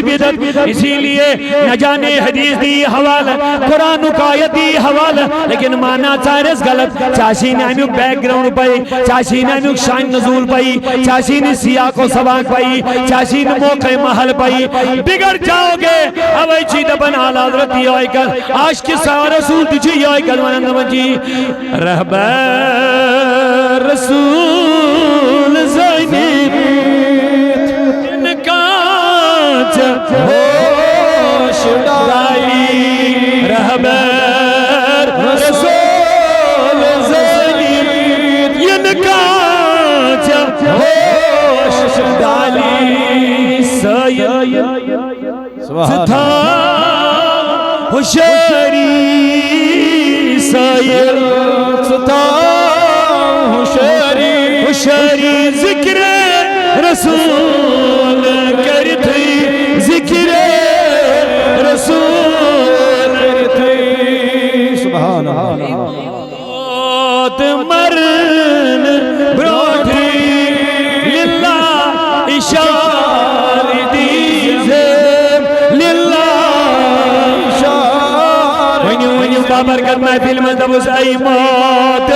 بدعت اسی لیے نہ جانے حدیث دی حوالہ قرآن کا آیت دی حوالہ لیکن مانا چارس غلط چاشی نے امیوک بیک گراؤنڈ پائی چاشی نے امیوک شان نزول پائی چاشی نے سیاہ کو سباق پائی چاشی نے موقع محل پائی بگڑ جاؤ گے اوئی چی دبن آل حضرت دی آئی کر آج کی سا رسول تجھے آئی کر ونند مجی رہبر رسول زینب انکا ہوش ڈالی رہبر رسول زینب انکا ہوش ڈالی سید تھا ہوشیاری سید تھا ہوشیاری ذکر رسول کرتی ذکر رسول کرتی سبحان اللہ مرن بروٹھی للہ اشار دیزے للہ اشار ونیو بابرکت محفل مذہب اسائی موت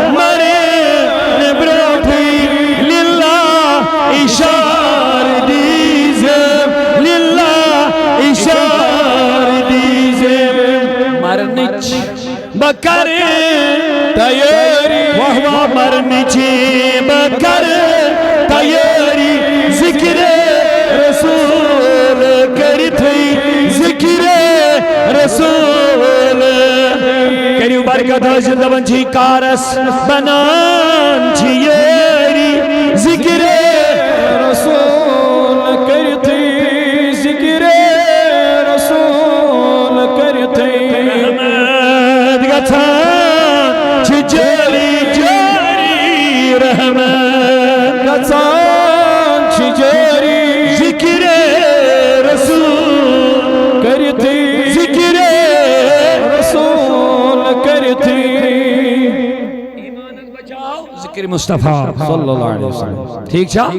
مرن بروٹھی للہ اشار دیزے للہ اشار دیزے مرنچ بکر تیاری وہوا مرنچی بکر تیاری ذکر رسول کرتی ذکر رسول کریو برکت حجد بنچی کارس بنان چیاری ذکر رسول کرتی ذکر رسول کرتی رحمت گتھا چجاری جاری رحمت گتھا چجاری ذکر رسول کرتی ذکر رسول کرتی ایمانت بچاؤ ذکر مصطفیٰ صلی اللہ علیہ وسلم ٹھیک چھا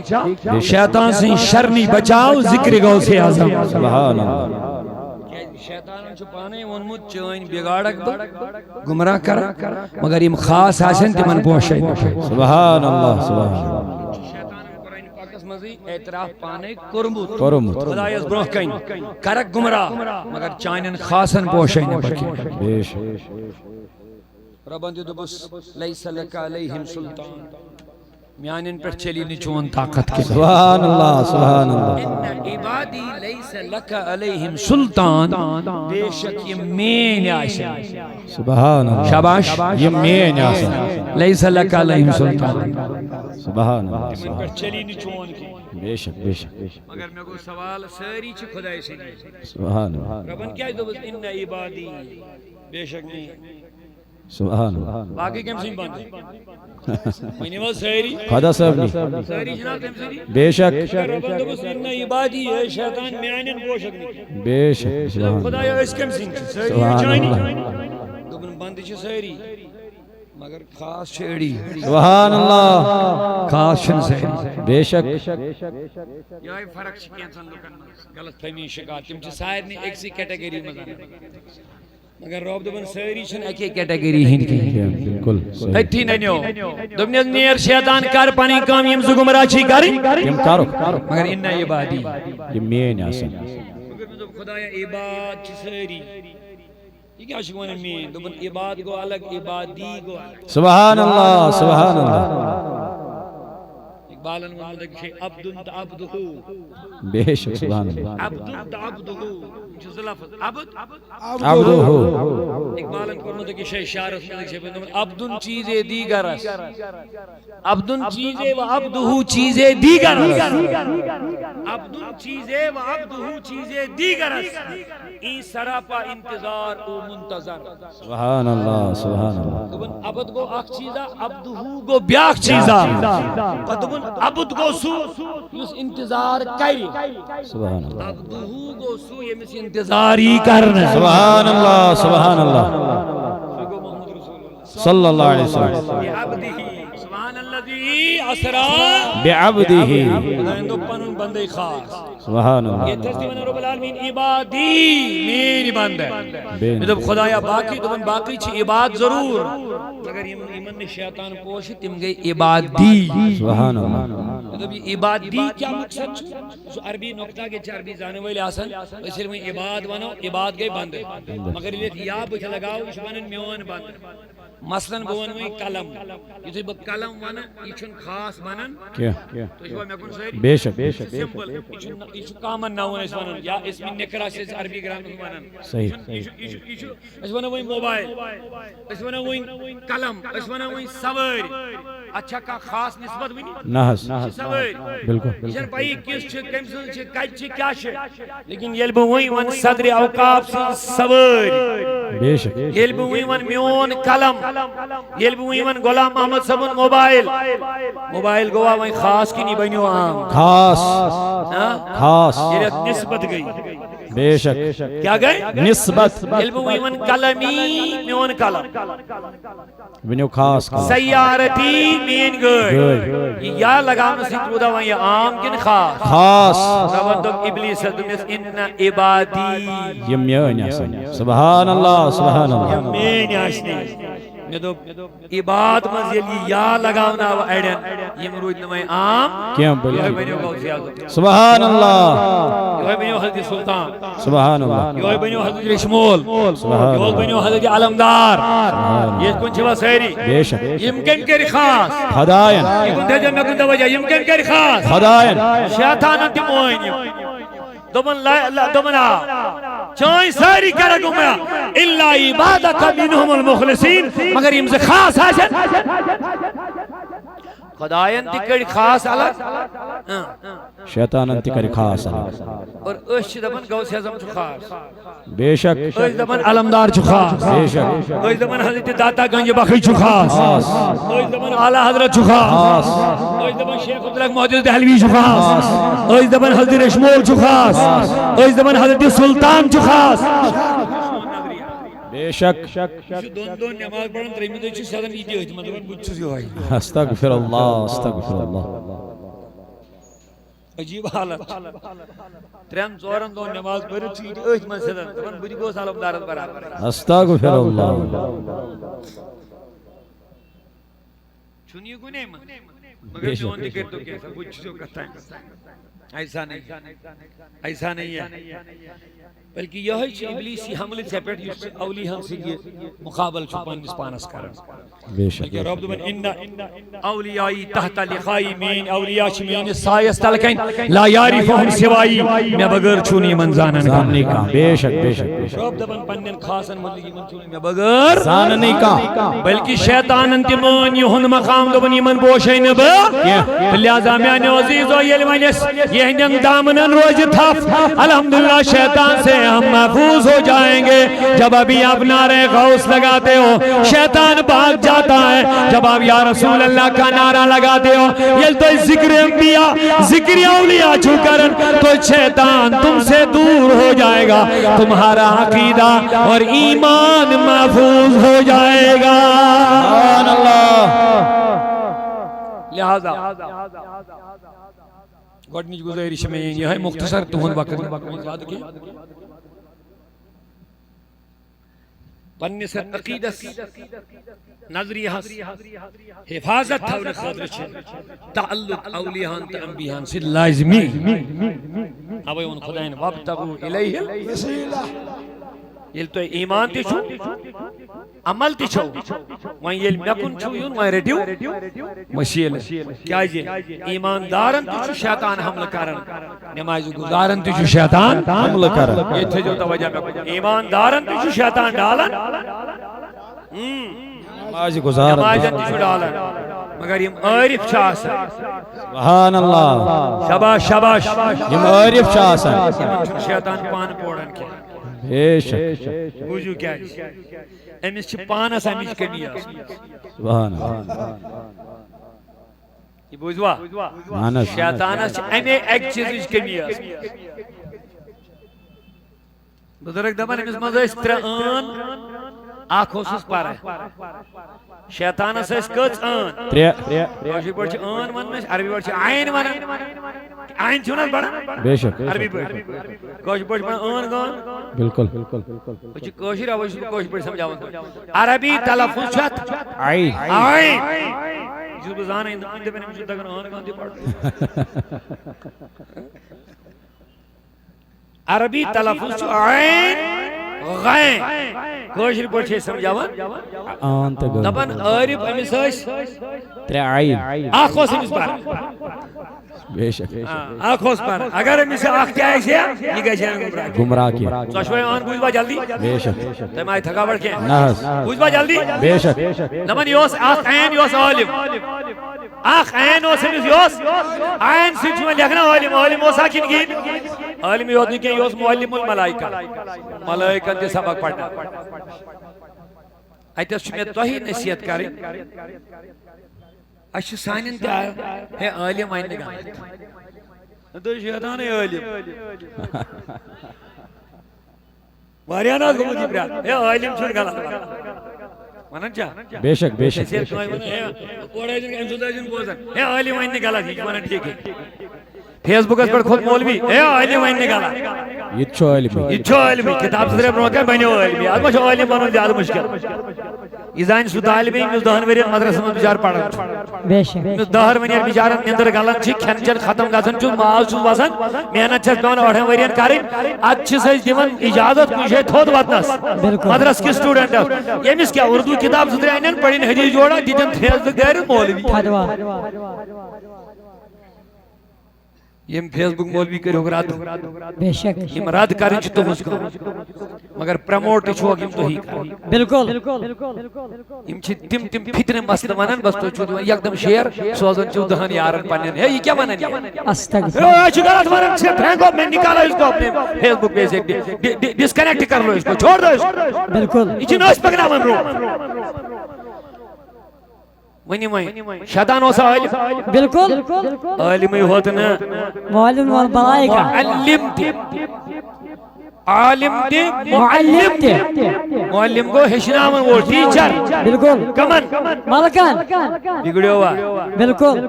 شیطان سے شر نہیں بچاؤ ذکر غوث اعظم سبحان اللہ شیطان چھپانے ونمت چوئن بگاڑک گمراہ کر مگر یم خاص آسن تمن پوشے سبحان اللہ سبحان اللہ شیطان قرآن پاکس مزی اعتراف پانے کرمت خدای از بروح کن کرک گمراہ مگر چانن خاصن پوشے نبکی بیش ربان دیدو بس لیس لکا علیہم سلطان میانن پر چلی نچون طاقت کے سبحان اللہ سبحان اللہ ان عبادی لیس لکا علیہم سلطان بے شک یہ مین آشن سبحان اللہ شاباش یہ مین آسن لیس لکا علیہم سلطان سبحان اللہ من پر چلی نچون کی بے شک بے شک مگر میں کو سوال ساری چھ خدای سے سبحان اللہ ربان کیا ہے تو بس ان عبادی بے شک نہیں سبحان اللہ باقی کم سن باندھ مہینے وہ سہری خدا صاحب نہیں سہری جناب کم سہری بے شک ربان تو بس ان عبادی ہے شیطان میانن پوشک نہیں بے شک سبحان خدا یا اس کم سن سہری سبحان چائنی اللہ دبن باندھ چھ سہری مگر خاص چھڑی سبحان اللہ خاص چھن سہری بے شک یہ فرق چھ کینسن لوکن غلط فہمی شکایت تم چھ شاید نہیں ایک سی کیٹیگری مزہ مگر روب دبن سہری چھن ایک کیٹیگری ہند کی بالکل ایتھی ننیو دبنیز نیر شیطان کر پانی کام یم زگمرا چھی کری تم کرو مگر انہا عبادی یہ مین آسن خدایا عباد چھ ساری یہ کیا چھو ونن مین دوپن عباد گو الگ عبادی گو الگ سبحان اللہ سبحان اللہ اقبالن ونن کہ عبد عبدہ بے شک سبحان اللہ عبد عبدہ جز لفظ عبد عبدہ اقبالن کرمت کہ شے اشارت میں کہ عبد چیز دیگر است عبد چیز و عبدہ چیز دیگر است عبد چیز و عبدہ چیز دیگر است این سراپا انتظار او منتظر سبحان اللہ سبحان اللہ دبن عبد گو اخ چیزا عبدہ گو بیاک چیزا دبن عبد گو سو یس انتظار کری سبحان اللہ عبدہ گو سو یمس انتظاری کرنا سبحان اللہ سبحان اللہ صلی اللہ علیہ وسلم بعبدہ سبحان الذی اسرا بعبدہ خداوند پنن بندے خاص سبحان اللہ یہ تسلیم رب العالمین عبادی میری بندہ جب خدایا باقی تمن باقی چھ عباد ضرور اگر ایمن نے شیطان پوش تم گئی عبادی سبحان اللہ مطلب یہ عبادی کیا مقصد سو عربی نقطہ کے چربی جانے والے آسن اسے میں عباد بنو عباد گئی بند مگر یہ یا بچ لگاؤ اس بنن میون بند مثلا بون میں قلم یہ بہ قلم ونن یہ چھن خاص بنن کیا تو اس میں کون ساری بے شک بے شک سمپل یہ کامن ناون اس ونن یا اس میں نکرا سے عربی گرامر ونن صحیح اس ونن وہی موبائل اس ونن وہی قلم اس ونن وہی سواری اچھا کا خاص نسبت بھی نہیں نحس سواری بالکل یہ بھائی کس چھ کیمسل چھ کچ چھ کیا چھ لیکن یہ بہ وہی ون صدر اوقاف سواری بے شک یہ بہ وہی ون میون قلم یہ بہ وہی ون غلام محمد صاحب موبائل موبائل گوا وہی خاص کی نہیں بنیو عام خاص خاص یہ نسبت گئی بے شک کیا گئے نسبت یہ بہ وہی ون قلمی میون قلم بنیو خاص سیارتی مین گئی یا لگانا سکرودا وہی عام کن خاص خاص ربندک ابلیس دنس ان عبادی یہ میون آسن سبحان اللہ سبحان اللہ مین آسنی میں دو عباد مزیلی یا لگاونا و ایڈن یہ مروید نمائی عام کیا یہ بلکہ بنیو غوث اعظم سبحان اللہ یہ بنیو حضرت سلطان سبحان اللہ یہ بنیو حضرت رشمول سبحان یہ بنیو حضرت علمدار یہ کن چھوا سیری بے شک یمکن کری خاص خدائن یہ کن تھے میں کن توجہ یمکن کری خاص خدائن شیطان انتی موین دومن چاہی ساری کرا گمیا اللہ عبادت منہم المخلصین مگر یہ خاص حاصل خدایان تکڑی خاص الگ شیطان انتی کری خاص اور اشی دبن غوث اعظم چو خاص بے شک اشی دبن علمدار چو خاص بے شک اشی دبن حضرت داتا گنج بخی چو خاص اشی دبن اعلیٰ حضرت چو خاص اشی دبن شیخ عبداللہ محدث دہلوی چو خاص اشی دبن حضرت رشمول چو خاص اشی دبن حضرت سلطان چو خاص بے شک دون نماز پڑھن تریمی دو چیز سادن ایدی ہوئی مطلب بچھو سی ہوئی استغفر اللہ استغفر اللہ عجیب حالت ترین زورن دون نماز پڑھن چیز ایدی من سادن تمن بڑی گو سالم دارت برابر استغفر اللہ چونی گنے من مگر جون دکر تو کیسا بچھو کرتا ہے ایسا نہیں ہے بلکہ یہ ہے ابلیسی حملے سے پیٹ جس اولی ہم سے یہ مقابل چھپان نسپانس کرن بلکہ رب دبن ان اولیائی تحت لخائی مین اولیاء چمین سایس تلکین لا یعرفہم سوائی میں بغیر چونی من زانن کا بے شک بے شک رب دبن پنن خاصن ملگی من چونی میں بغیر زاننی کا بلکہ شیطان انتمان یہن مقام دبن یمن بوشین با لہذا میں عزیزو یلوانیس یہ ہندن دامنن روز تھاف الحمدللہ شیطان سے ہم محفوظ ہو جائیں گے جب ابھی آپ نعرہ غوث لگاتے ہو شیطان بھاگ جاتا ہے جب آپ یا رسول اللہ کا نعرہ لگاتے ہو یہ تو ذکر انبیاء ذکر اولیاء چھوکرن تو شیطان تم سے دور ہو جائے گا تمہارا عقیدہ اور ایمان محفوظ ہو جائے گا سبحان اللہ لہذا گوڑنیچ گزارش میں یہ ہے مختصر تہن وقت پنس عقیدس نظریہ حفاظت تھاون خاطر تعلق اولیاءن تو انبیاءن سے لازمی اوے ان خدائن وابتغوا الیہ وسیلہ یل تو ایمان تی چھو عمل تی چھو وہیں یل مکن چھو یون وہیں رٹیو وسیلہ کیا جی ایماندارن تی چھو شیطان حمل کرن نماز گزارن تی چھو شیطان حمل کرن یہ تھے جو توجہ میں ایماندارن تی چھو شیطان ڈالن نماز گزار نمازن تی چھو ڈالن مگر یم عارف چھا آسان سبحان اللہ شباش شباش یم عارف چھا آسان شیطان پان پوڑن کیا بے شک بوجھو کیا امس چھ پانس امچ کمی سبحان اللہ یہ بوجھوا مانس شیطانس چھ امی ایک چیز کمی بزرگ دپان امس مز ٲسۍ ترٛےٚ ٲن اکھ اوسُس پران شیطانس ٲسۍ کٔژ ٲن ترے کٲشِر پٲٹھۍ چھِ ٲن ونان أسۍ عربی پٲٹھۍ چھِ عین ونان عین چھُو نہ حظ پران بے شک عربی پٲٹھۍ کٲشِر پٲٹھۍ پران ٲن گان بالکل بہٕ چھُ کٲشِر اوے چھُس بہٕ کٲشِر پٲٹھۍ سمجھاوان عربی تلفظ چھُ اتھ آئی عین یہِ چھُس بہٕ زانان أنۍ دپان أمِس چھُ تگان ٲن گان تہِ پرُن عربی تلفظ چھُ عین غین کٲشِر پٲٹھۍ چھِ أسۍ سمجھاوان آن تو گل دپان عارف أمِس ٲسۍ ترے آئی اکھ اوس أمِس پران بے شک اکھ اوس پران اگر أمِس اکھ تہِ آسہِ ہا یہِ گژھِ ہا گمراہ گمراہ کیا ژۄشوے ٲن بوٗزوا جلدی بے شک تۄہہِ ما آیہِ تھکاوٹ کینٛہہ نہ حظ بوٗزوا جلدی بے شک دپان یہِ اوس اکھ عین یہِ اوس عالم اکھ عین اوس أمِس یہِ اوس عین سۭتۍ چھُ وۄنۍ لیکھنا عالم عالم اوسا کِنہٕ کِہیٖنۍ عالمی یوت نہٕ کینٛہہ یہِ اوس معلم الملائکہ ملائکن تہِ سبق پرناوان اتٮ۪س چھُ مےٚ تۄہہِ نصیحت کرٕنۍ اَسہِ چھِ سانٮ۪ن تہِ ہے عالم وَنہِ نہٕ غلط تُہۍ شیطانے عالم واریاہن حظ گوٚمُت یہِ پرٛٮ۪تھ ہے عالم چھُنہٕ غلط ونان چھا بے شک بے شک أسۍ ٲسۍ ونان ہے اورٕ ٲسِن أمۍ سُنٛد ٲسِن بوزان ہے عالم وَنہِ نہٕ غلط یہِ چھُ ونان ٹھیٖکٕے فیس بُکس پٮ۪ٹھ کھوٚت مولوی ہے عالم وَنہِ نہٕ غلط یہ چھو علمی یہ چھو عالمی کتاب سے برونٛہہ کَنہِ بنیو عالمی اتھ ما چھُ عالم بنُن زیادٕ مُشکل یہ زانہِ سُہ طالب علم یُس 10 ؤرین مدرسس منٛز بِچارٕ پران چھُ بے شک ییٚمِس 10 ؤرین بِچارن نِندٕر گلان چھِ کھٮ۪ن چٮ۪ن ختم گژھان چھُ ماز چھُس وسان محنت چھس پیوان 8 ؤرین کرٕنۍ اتھ چھِس أسۍ دِوان اجازت کُنہِ جایہِ تھوٚد وتنس مدرس کِس سٹوڈنٹس ییٚمِس کیٛاہ اردو کِتاب 2-3 انن پرٕنۍ حدیث جوڑا دِتن فیس بُک دارِ مولوی فتوا یم فیس بُک مولوی کٔرِو رد بے شک یم رد کرٕنۍ چھِ تُہنٛز کٲم مگر پرموٹ تہِ چھُوکھ یم تُہی کران بالکل یم چھِ تِم فِطرِ مسلہٕ ونان بس تُہۍ چھِو دِوان یکدم شیر سوزان چھِو 10 یارن پننٮ۪ن ہے یہِ کیٛاہ ونان یہِ استغفر یہ چھُ غلط ونان پھینکو میں نکالا اس کو اپنے فیس بک پہ سے ڈسکنیکٹ کر لو اس کو چھوڑ دو اس کو بالکل یہ چھِ نٲسۍ پکناوان برٛونٛٹھ ونہِ شیطان اوسا عالم بالکل عالمٕے ہوت نہٕ معلم والملائکہ معلم تہِ عالم تہِ معلم تہِ معلم گوٚو ہیٚچھناوان وول ٹیٖچر بالکل کمن ملکن بگڑیو وا بالکل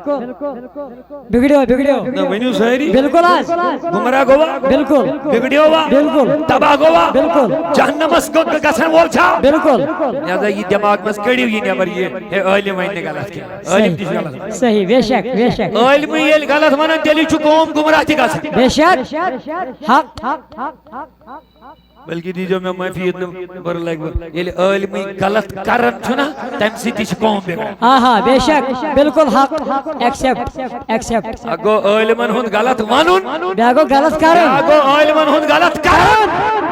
بگڑیو نہ ؤنِو سٲری بالکل آج گمراہ گوٚوا بالکل بگڑیو وا بالکل تباہ گوٚوا بالکل جہنمس گژھن وول چھا بالکل لہذا یہ دماغ منٛز کٔڑِو یہِ نٮ۪بر یہِ ہے عالم وَنہِ نہٕ غلط کینٛہہ عالم تہِ چھُ غلط صحیح بے شک بے شک عالمٕے ییٚلہِ غلط ونان تیٚلہِ چھُ قوم گمراہ تہِ گژھان بے شک حق بلکہ دیجو میں معافی بر لگ ییٚلہِ عالمٕے غلط کران چھُ نا تمہِ سۭتۍ تہِ چھِ قوم بگڑان ہاں ہاں بے شک بالکل حق ایکسپٹ اکھ گوٚو عالمن ہُنٛد غلط ونُن بیاکھ گوٚو غلط بیٛاکھ کرُن گوٚو عالمن ہُنٛد غلط کرُن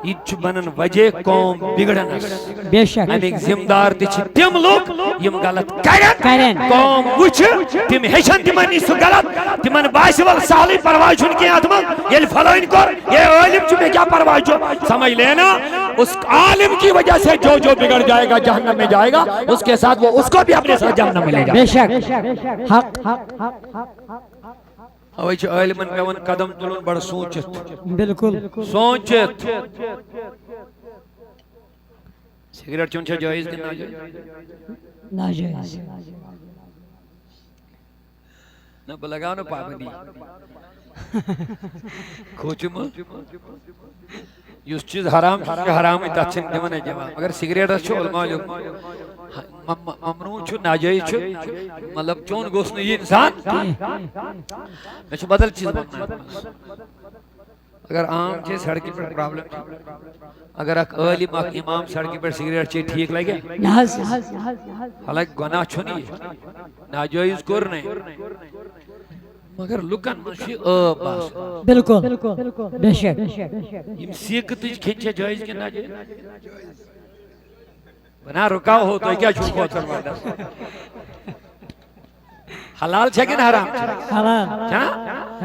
یہ چھُ بنان وجہ قوم بگڑنس بے شک امیک ذمہ دار تہِ چھِ تِم لوٗکھ یِم غلط کرن کرن قوم وٕچھِ تِم ہیٚچھن تِمن نِش سُہ غلط تِمن باسہِ وَلہٕ سہلٕے پرواے چھُنہٕ کینٛہہ اتھ منٛز ییٚلہِ فلٲنۍ کوٚر یہ عالم چھُ مےٚ کیٛاہ پرواے چھُ سمجھ لینا اس عالم کی وجہ سے جو بگڑ جائے گا جہنم میں جائے گا اس کے ساتھ وہ اس کو بھی اپنے ساتھ جہنم ملے گا بے شک حق اوے چھُ عالمن پیوان قدم تُلُن بڑٕ سوٗنٛچِتھ بالکل سوٗنٛچِتھ سگریٹ چون چھا جٲیز کِنہٕ ناجٲیز ناجائز نہ بہٕ لگاو نہٕ پابندی کھوچم یس چیز حرام حرام تک دِوان جواب مگر سگریٹس علماء ممنوع ناجائز مطلب چون گوس یہ انسان میں بدل چیز اگر عام چیز سڑکی پر پرابلم اگر اک عالم اک امام سڑکی پر سگریٹ چے ٹھیک لگے حالانکہ گناہ چھنی ناجائز کرنے مگر لکن منشی باس بالکل بے شک یم سیک تج کھنچے جائز کے ناجائز بنا رکاو ہو تو کیا چھوٹ ہوتا حلال چھے کن حرام حلال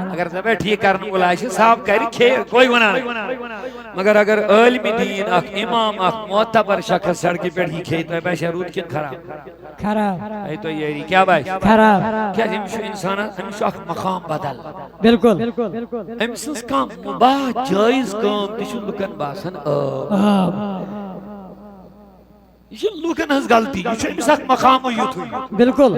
اگر زبے ٹھیک کرنے کو لائے صاحب کہری کھے کوئی گناہ نہیں مگر اگر علم دین اک امام اک معتبر شخص سڑکی پر ہی کھے تو بیشہ رود کن خراب ہے تو یہ کیا باش خراب کیا ہمشو انسان ہمشو اک مقام بدل بالکل ہمسنس کام مباح جائز کام تشو لکن باسن یہ لوکن ہز غلطی یہ امس اک مقام یوت ہوئی بالکل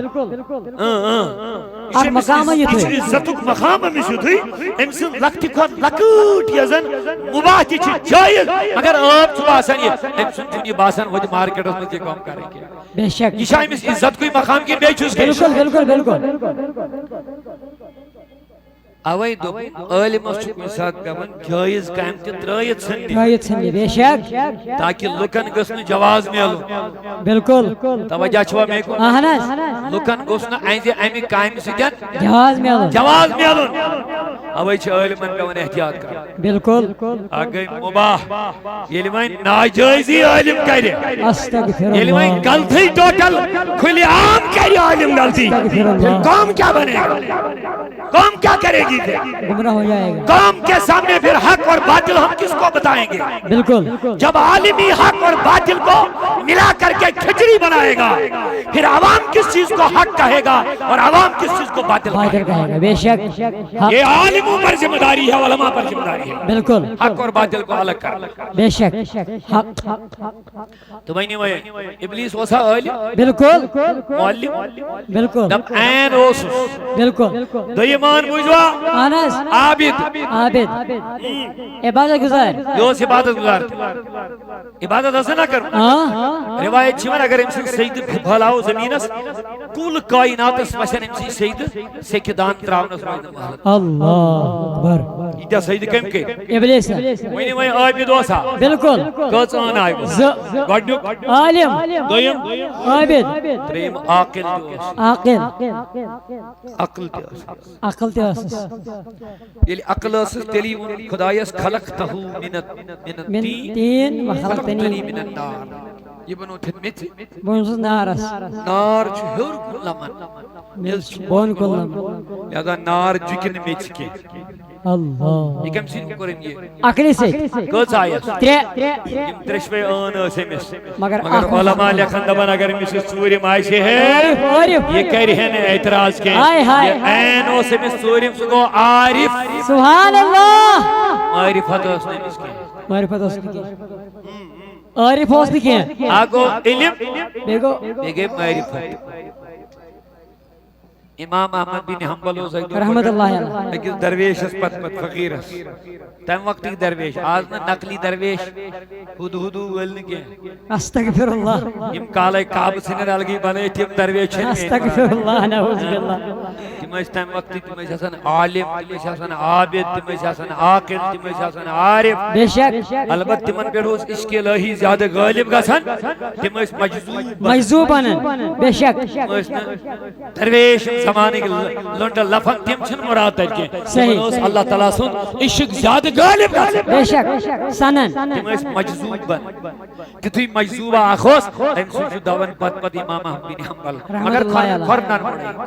اک مقام یوت ہوئی عزتک مقام امس یوت ہوئی امس لکٹی کھت لکٹ یزن مباح تہ جائز اگر آپ چھ باسان یہ امس چھ باسان وہ مارکیٹس میں یہ کام کریں گے بے شک یہ امس عزت کوئی مقام کی بے چوز بالکل اوے دو عالم اس مسات گون جائز کام تہ ترایت سندی بے شک تاکہ لکن گسن جواز میلو بالکل توجہ چھوا میں کو اہنس لکن گسن اینزے امی کام سکن جواز میلو اوے چھ عالمن گون احتیاط کر بالکل اگے مباح یلی وین ناجائزی عالم کرے استغفر یلی اللہ وین غلطی ٹوٹل کھلی عام کرے عالم غلطی قوم کیا بنے گا قوم کیا کرے گی گمراہ ہو جائے گا قوم کے سامنے پھر حق اور باطل ہم کس کو بتائیں گے بالکل جب عالمی حق اور باطل کو ملا کر کے کھچڑی بنائے گا پھر عوام کس چیز کو حق کہے گا اور عوام کس چیز کو باطل کہے گا بے شک یہ عالموں پر ذمہ داری ہے علماء پر ذمہ داری ہے بالکل حق اور باطل کو الگ کر بے شک حق تو میں نے ابلیس وسا عالم بالکل معلم بالکل دب این اوسس بالکل دیمان بوجوا انس عابد عبادت گزار جو عبادت گزار عبادت اسے نہ کر روایت چھوان اگر امسی سید بھلاو زمینس کل کائناتس وشن امسی سید سیکدان تراؤنس اللہ اکبر یہ سید کم کے ابلیس وینی وین عابد وسا بالکل کچان آئی گوڑنیو عالم دویم عابد تریم عاقل عقل تیوسس یلی عقل اسس تیلی خدایس خلقتہو من تین وخلقتنی من النار یہ بنو تھن میت بونسس نارس نار چھ ہر لمن بون کل لمن لہذا نار جکن میت کے اللہ یہ کم سین کریں یہ عقلی سے کچھ آیت ترے ترشوے آن اسے مس مگر علماء لکھن دبن اگر مس سوری مائشے ہے یہ کہہ رہے ہیں اعتراض کے یہ این اسے مس سوری سگو عارف سبحان اللہ معرفت اس نے مس کے معرفت اس نے کی عارف اس نے کی آگو علم بیگو معرفت امام احمد بن حنبل ہو سکتا رحمت اللہ علیہ لیکن درویش اس پت فقیر اس تیم وقتی درویش آج نا نقلی درویش ہدو ولن کے استغفر اللہ ام کالے کعب سنر الگی بنے تیم درویش استغفر اللہ نعوذ باللہ تیم اس تیم وقتی تیم اس حسن عالم تیم اس حسن عابد تیم اس حسن عاقل تیم اس حسن عارف بے شک البت تیمن پیڑ اس عشق الہی زیادہ غالب گسن تیم اس مجذوب بنن بے شک درویش زمانے کے لنڈ لفن تیم چھن مراد ہے کہ اللہ تعالیٰ سن عشق زیادہ غالب گسن بے شک سنن تیم اس مجذوب بن تتوی مجذوب آخوس تیم سن دون پت امام احمد بن حنبل مگر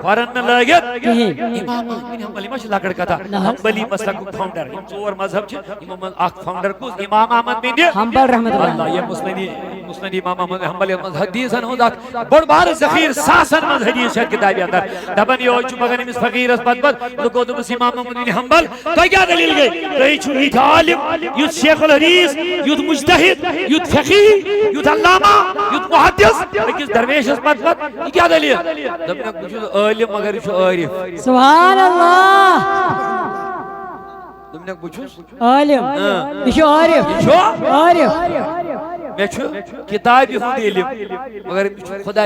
خورن لگت امام احمد بن حنبل مش لکڑ کتا حنبلی مسلک فاؤنڈر چور مذہب چھ امام اخ فاؤنڈر کو امام احمد بن حنبل رحمت اللہ یہ مسند امام احمد حنبل حدیثن ہوں بڑ بار ذخیر ساسن مز حدیث شاید کتابی اندر دبن یہ چھ مگر امس فقیر اس پت لکو دبس امام احمد بن حنبل تو کیا دلیل گئی تو چھو ایت عالم یوت شیخ الحدیث یوت مجتہد یوت فقیر یوت علامہ یوت محدث لیکن درویش اس پت یہ کیا دلیل دبن کچھ عالم مگر چھو عارف سبحان اللہ دمنک بچوس عالم یہ چھو عارف عارف میں چھو کتابی ہوں علم مگر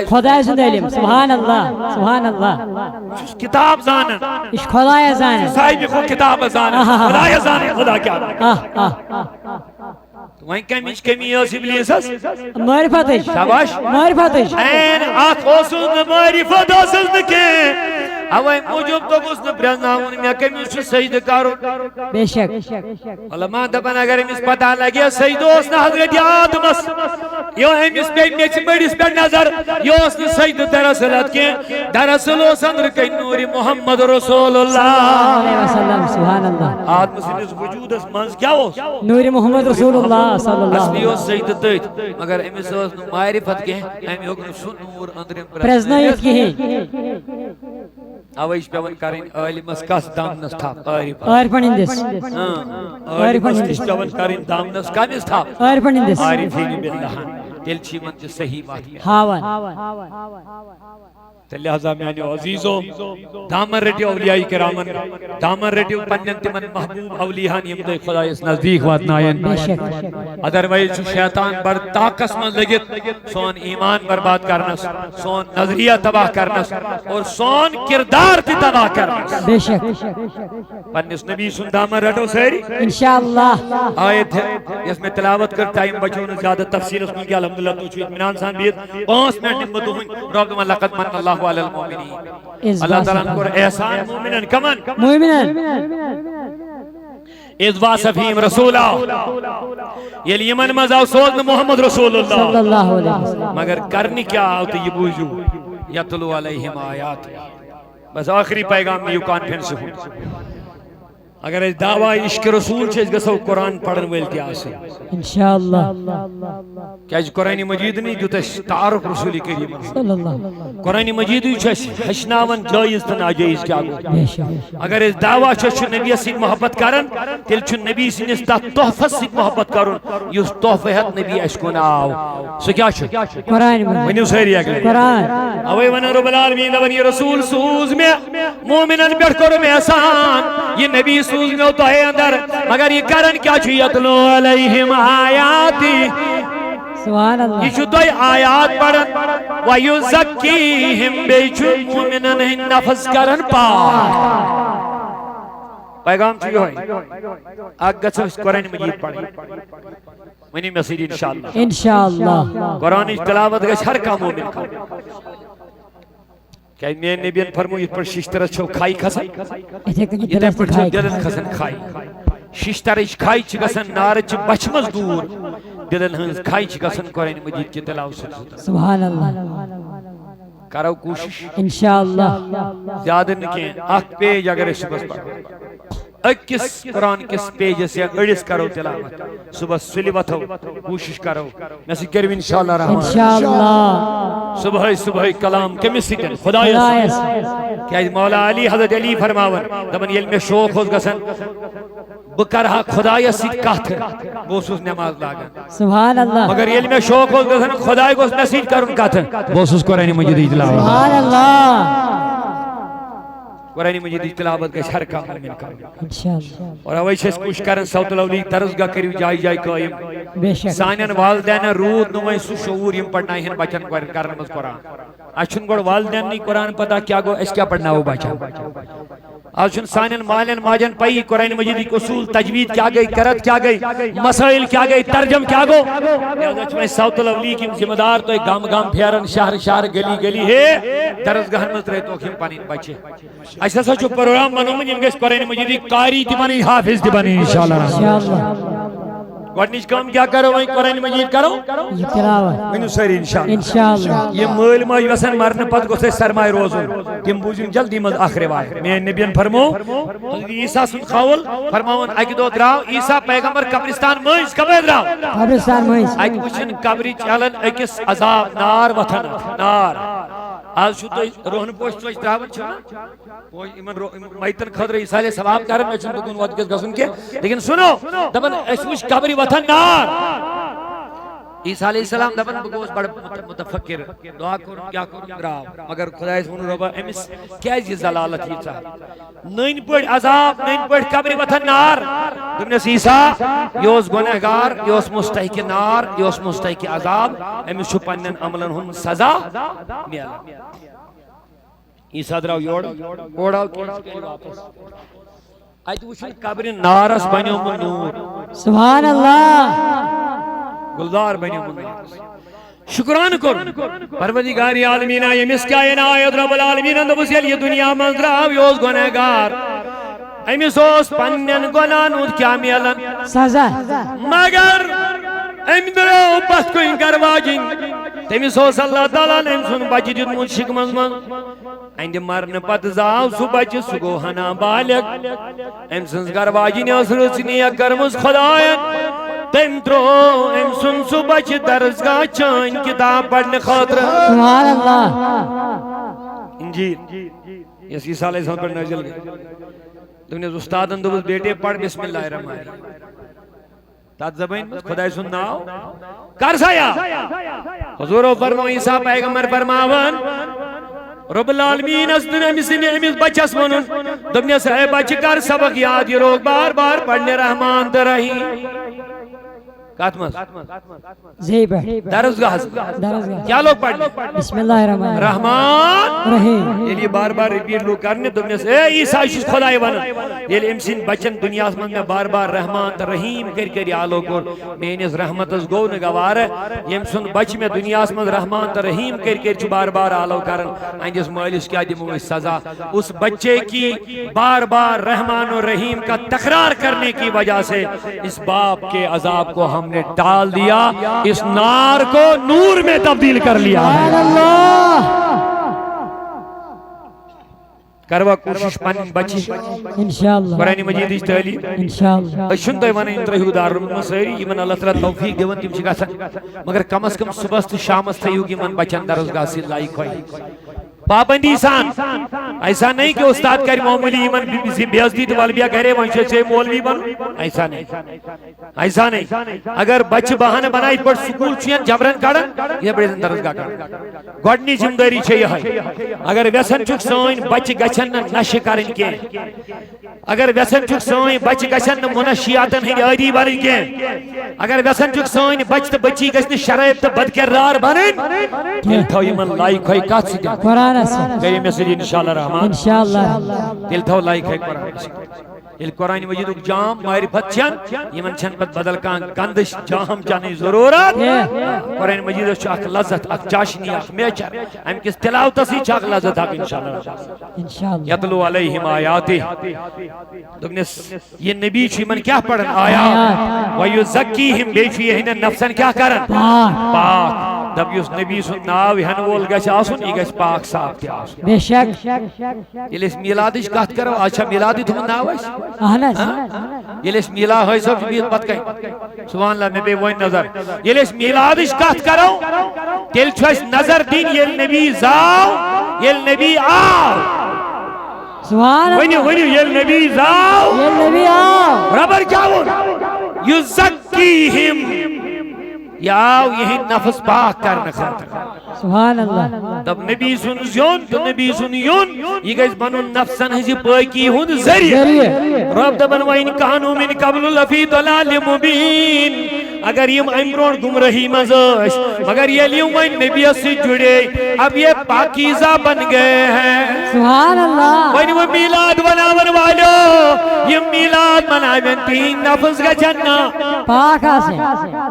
خدا سند علم سبحان اللہ سبحان اللہ کتاب زانن یہ خدا زانن صاحب کو کتاب زانن خدا زانن خدا کیا وہیں کمی اس ابلیسس معرفت شاباش معرفت این آت اوسوز معرفت اوسوز نکے اوے موجود تو اس نے پرزناون میں کمی سے سجدہ کرو بے شک علماء دپن اگر امس پتہ لگے سجدہ اس نے حضرت آدمس یہ امس پہ میچ بڑس پہ نظر یہ اس نے سجدہ دراصل کے دراصل اس اندر کہ نور محمد رسول اللہ علیہ وسلم سبحان اللہ آدم سندس وجود اس منز کیا ہو نور محمد رسول اللہ صلی اللہ اصلی اس سجدہ تیت مگر امس اس معرفت کے ہم ہوگن سن نور اندر پرزنایت کی ہے اویش پیون کریں علمس کس دامنس تھاپ عارفن اندس علمس کس پیون کریں دامنس کمس تھاپ عارفن اندس عارفین باللہ دل چی من چی صحیح بات ہاون لہذا میانی عزیزوں دامن رٹیو اولیاء کرامن دامن رٹیو پنن تمن محبوب اولیاء یم دے خدا اس نزدیک واتنائن ادروائز شیطان بر طاقت من لگت سون ایمان برباد کرنس سون نظریہ تباہ کرنس اور سون کردار تی تباہ کرنس بے شک پنس نبی سن دامن رٹو سیری انشاءاللہ آیت ہے اس میں تلاوت کر ٹائم بچوں نے زیادہ تفصیل اس میں کیا الحمدللہ تو چوئی اطمینان سان بیت 5 منٹ نمبر دو رب من لقد من اللہ علی المؤمنین اللہ تعالیٰ کو احسان مومنن کمن مومنن اذ واسفیم رسولہ یلی یمن مزاو سوزن محمد رسول صلی اللہ اللہ علیہ وسلم مگر کرنی کیا آتا یہ بوجھو یتلو علیہم آیات بس آخری پیغام میں یو کانفرنس ہوں اگر اس دعوی عشق رسول چھے اس گسو قرآن پڑھن ویلتی آسے انشاءاللہ کیا جو قرآن مجید نہیں جو تش تعارف رسولی کریم صلی اللہ قرآن مجید چھے حشناون جائز تن آجائز کیا گو بے شک اگر اس دعوی چھے نبی سید محبت کرن تل چھو نبی سید استا تحفظ سید محبت کرن یہ تحفظ نبی اشکون آو سو کیا چھے قرآن ونیو سہری اگلے قرآن اوے ون رب العالمین ون یہ رسول سوز میں مومنن بیٹھ کرو میں احسان یہ نبی سوز میں ہوتا ہے اندر مگر یہ کرن کیا چھو یتلو علیہم آیاتی سبحان اللہ یہ چھو دوئی آیات پڑھن وَيُزَكِّيهِمْ بیچو مومنن ہی نفذ کرن پاک پیغام چھو ہوئی آگا چھو اس قرآن مجید پڑھیں منی مسیح انشاءاللہ انشاءاللہ قرآن تلاوت گش ہر کا مومن کا کہ میں نبیان فرمو یہ پر ششتر چھو کھائی کھسن یہ دے پر چھو دلن کھسن کھائی ششتر اچھ کھائی چھ گسن نار چھ بچمز دور دلن ہنز کھائی چھ گسن قرآن مجید کی تلاوت سبحان اللہ کرو کوشش انشاءاللہ زیادہ نکیں اک پیج اگر اس بس پڑھ اکس قرآن کس پیج سے اڑس کرو تلاوت صبح سلیبت ہو کوشش کرو نسی کرو انشاءاللہ رحمان انشاءاللہ صبح کلام کمیس سکن خدا یس کہ مولا علی حضرت علی فرماون دبن علم شوق ہوز گسن بکرہا خدا یس کہت بوسوس نماز لاغن سبحان اللہ مگر علم شوق ہوز گسن خدا کو نصیب کرن کہت بوسوس قرآن مجید تلاوت سبحان اللہ قرآن مجید تلاوت کے ہر کام مومن کرو انشاءاللہ اور اوے چھس کوش کرن صوت الاولی درسگاہ کریو جائی جائی قائم بے شک سانین والدین رود نوے سو شعور یم پڑھنا ہن بچن کرن مز قرآن اچھن گوڑ والدین نہیں قرآن پتا کیا گو اس کیا پڑھنا ہو بچا اچھن سانین مالین ماجن پئی قرآن مجید کی اصول تجوید کیا گئی کرت کیا گئی مسائل کیا گئی ترجم کیا گو لہذا چھویں صوت الاولی کی ذمہ دار تو ایک گام گام پھیرن شہر شہر گلی گلی ہے درسگاہ مز رہے تو کھم پانین بچے ایسا سا چھو پروگرام منو من جنگس قرآن مجید قاری دی بنی حافظ دی بنی انشاءاللہ گوڑنیچ کام کیا کرو وہیں قرآن مجید کرو یہ تلاوت منو سری انشاءاللہ انشاءاللہ یہ مول مائی وسن مرن پت گو سے سرمائی روزن تم بوزن جلدی مز آخر وائے میں نبیان فرمو حضرت عیسیٰ سن خاول فرماون اکی دو دراو عیسیٰ پیغمبر قبرستان مویز کبھے دراو قبرستان مویز اکی وچن قبری چالن اکس عذاب نار وطن نار آج شو تو روحن پوش تو اشتراون چھونا مائتن خدر عیسیٰ علیہ ثواب کرن میں چھن بکن وقت گسن کے لیکن سنو دبن اس وچ قبری وطن نار عیسیٰ علیہ السلام دبن بگوس بڑ متفکر دعا کرن کیا کرن دراو مگر خدایس ونو ربا امس کیاز یہ ضلالت یہ چاہ نین پڑ عذاب نین پڑ قبر وطن نار دمنس عیسیٰ یوس گنہگار یوس مستحق نار یوس مستحق عذاب امس چھو پنن عملن ہن سزا میلا عیسیٰ دراو اوڑاو کی واپس آیت وچھن قبر نارس بنیو من نور سبحان اللہ گلدار بنیو من نور شکران کر پروردگار عالمین یمس کائنات رب العالمین اندبس یہ دنیا من دراو یوس گنہگار امس اوس پنن گناہن ہند کیا میلن سزا مگر ام دراو پتھ کن کرواجن تمس اوس اللہ تعالیٰ ام سن بچہ دیتمت شکمس من اند مرن پتہ زاو سہ بچہ سہ گو ہنا بالغ ام سن کرواجن اس رچ نیک کرمز خداین تم ترو ام سن سہ بچہ درسگاہ چان کتاب پڑھنے خاطر سبحان اللہ انجیل یس عیسیٰ علیہ السلام پر نازل گئی تم نے استادن دوبس بیٹے پڑھ بسم اللہ الرحمن الرحیم تات زبین خدای سن ناو کر سایا حضور فرمو عیسیٰ پیغمبر فرماون رب العالمین اسدن امسن امس بچس ونن دبنی سے بچ کر سبق یاد یہ روگ بار بار پڑھنے رحمان درہی کاتمس زیبہ درسگاہ کیا لوگ پڑھنے بسم اللہ الرحمن رحمان رحیم یہ بار بار ریپیٹ لوگ کرنے دبنی سے اے عیسیٰ شش خدای ونن یہ امسن بچن دنیا من میں بار بار رحمان تا رحیم کر آلو کر میں انس رحمتس گو نگوار یم سن بچ میں دنیا من رحمان تا رحیم کر بار بار آلو کرن اندس مالس کیا دمو سزا اس بچے کی بار بار رحمان و رحیم کا تکرار کرنے کی وجہ سے اس باپ کے عذاب کو ہم نے ڈال دیا اس نار کو نور میں تبدیل کر لیا سبحان اللہ کروا کوشش پن بچی انشاءاللہ قرآن مجید اس تعلیم انشاءاللہ اشن تو ایمان انترہیو دار مسئری یمن اللہ تعالیٰ توفیق دیون تیم چکا سن مگر کم از کم صبح تو شام اس تھیو کی من بچن درسگاہ سے لائق ہوئی پابندی سان ایسا نہیں کہ استاد کر معمولی ایمن بیازدی تو والبیا کہہ رہے وانشہ سے مولوی بن ایسا نہیں اگر بچ بہانے بنائی پر سکول چین جبرن کارن یہ بڑے درسگاہ کارن گوڑنی جمداری چھے ہے اگر ویسن چک سوئن بچ گچن نش کرن کے اگر ویسن چک سوئن بچ گچن منشیاتن ہی آدھی بنن کے اگر ویسن چک سوئن بچ تا بچی گچن شرائب تا بدکرار بنن دل تھو ایمن لائق ہوئی کات سی دیا قرآن میری مسجد انشاءاللہ رحمان انشاءاللہ دل تھو لائق ہے قرآن یہ قرآن مجید جام معرفت چن یمن چن پت بدل کان گندش جام چانی ضرورت قرآن مجید چاک لذت اک چاشنی اک میچر ہم کس تلاوت سی چاک لذت اک انشاءاللہ یتلو علیہم آیاتی دکنس یہ نبی چی من کیا پڑھن آیات ویزکیہم بیچی یہ نفسن کیا کرن پاک دب یس نبی سن ناو ہن وول گش آسن یہ گش پاک صاحب تی آسن بے شک یہ اس میلادش کہت کرو اچھا میلادی تم ناو ہے اہنس یہ اس میلاد ہوئی سب بیت پت کہیں سبحان اللہ میں بے وین نظر یہ اس میلادش کہت کرو تیل چھوش نظر دین یہ نبی زاو یہ نبی آو سبحان اللہ ونیو یہ نبی زاو یہ نبی آو ربر کیا ون یزکیہم یاو یہی نفس پاک کرنے خاطر سبحان اللہ تب نبی سن زیون تو نبی سن یون یہ گئیس بنو نفسن ہزی پاکی ہون ذریعہ رب دبن وین کانو من قبل لفی دلال مبین اگر یہ امرون گمرہی مزاش مگر یہ لیوں وین نبی سے جڑے اب یہ پاکیزہ بن گئے ہیں سبحان اللہ وین وہ میلاد بناون والو یہ میلاد بناون تین نفس کا جنہ پاک آسے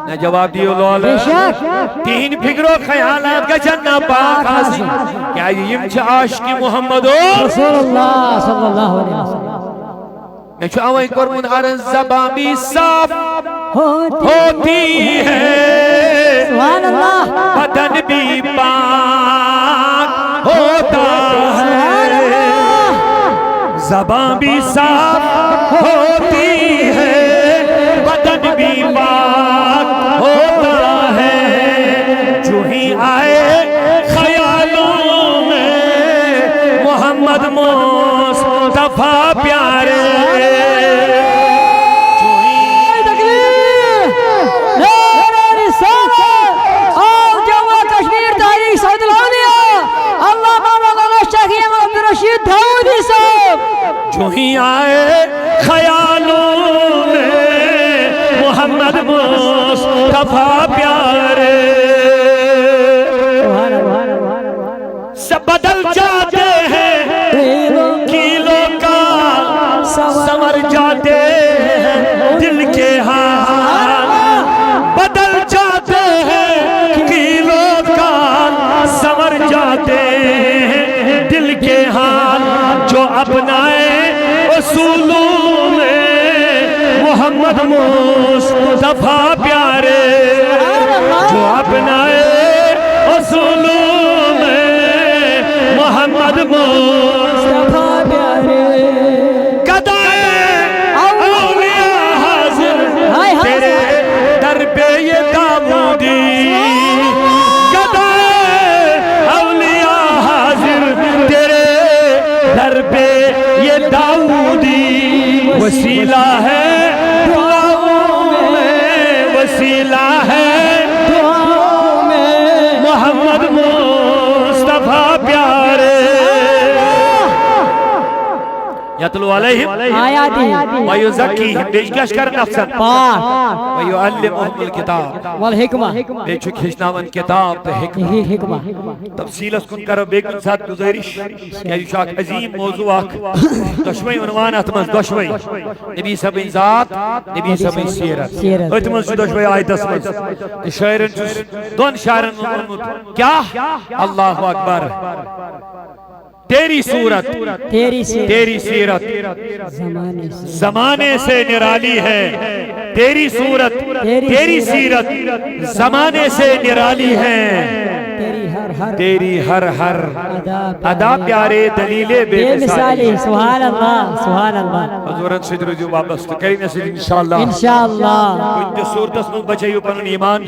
نہ جواب دیو لول بے شک تین فکر و خیالات کا جنہ پاک آسی کیا یہ عاشق محمد رسول اللہ صلی اللہ علیہ وسلم میں چاہوئی قربان عرض زبان بھی صاف ہوتی ہے سبحان اللہ بدن بھی پاک ہوتا ہے زبان بھی صاف ہوتی ہے بدن بھی پاک ہوتا ہے جو ہی آئے خیالوں میں محمد مصطفیٰ پیارے مصطفیٰ پیارے سب بدل جاتے ہیں کیلوں کا سنور جاتے ہیں دل کے حال بدل جاتے ہیں کیلوں کا سنور جاتے ہیں دل کے حال جو اپنائے اصولوں میں محمد مصطفیٰ پیارے جو اپنائے اصولوں میں محمد مصطفیٰ پیارے قدائے اولیاء حاضر تیرے در پہ یہ داؤدی قدائے اولیاء حاضر تیرے در پہ یہ داؤدی وسیلہ ہے دعاؤں میں وسیلہ ہے دعاؤں میں محمد مصطفیٰ پیارے یتلو علیہم آیاتی ویزکیہم بیشکش کر نفسا پاک ویعلمہم الکتاب والحکمہ بیچو کھشناون کتاب تا حکمہ حکمہ تفصیل اس کن کرو بیکن ساتھ گزارش کہ یہ شاک عظیم موضوع آکھ دشوئی عنوان اتمنز دشوئی نبی سبین ذات نبی سبین سیرت اتمنز جو دشوئی آیت اسمنز شاعرن چوس دون شاعرن ونمود کیا اللہ اکبر تیری صورت تیری سیرت زمانے سے نرالی ہے تیری صورت تیری سیرت زمانے سے نرالی ہے تیری ہر ادا پیارے دلیل بے مثالی سبحان اللہ سبحان اللہ حضورت سے جو واپس تو کریں سے انشاءاللہ انشاءاللہ ان صورت اس میں بچائیو پنن ایمان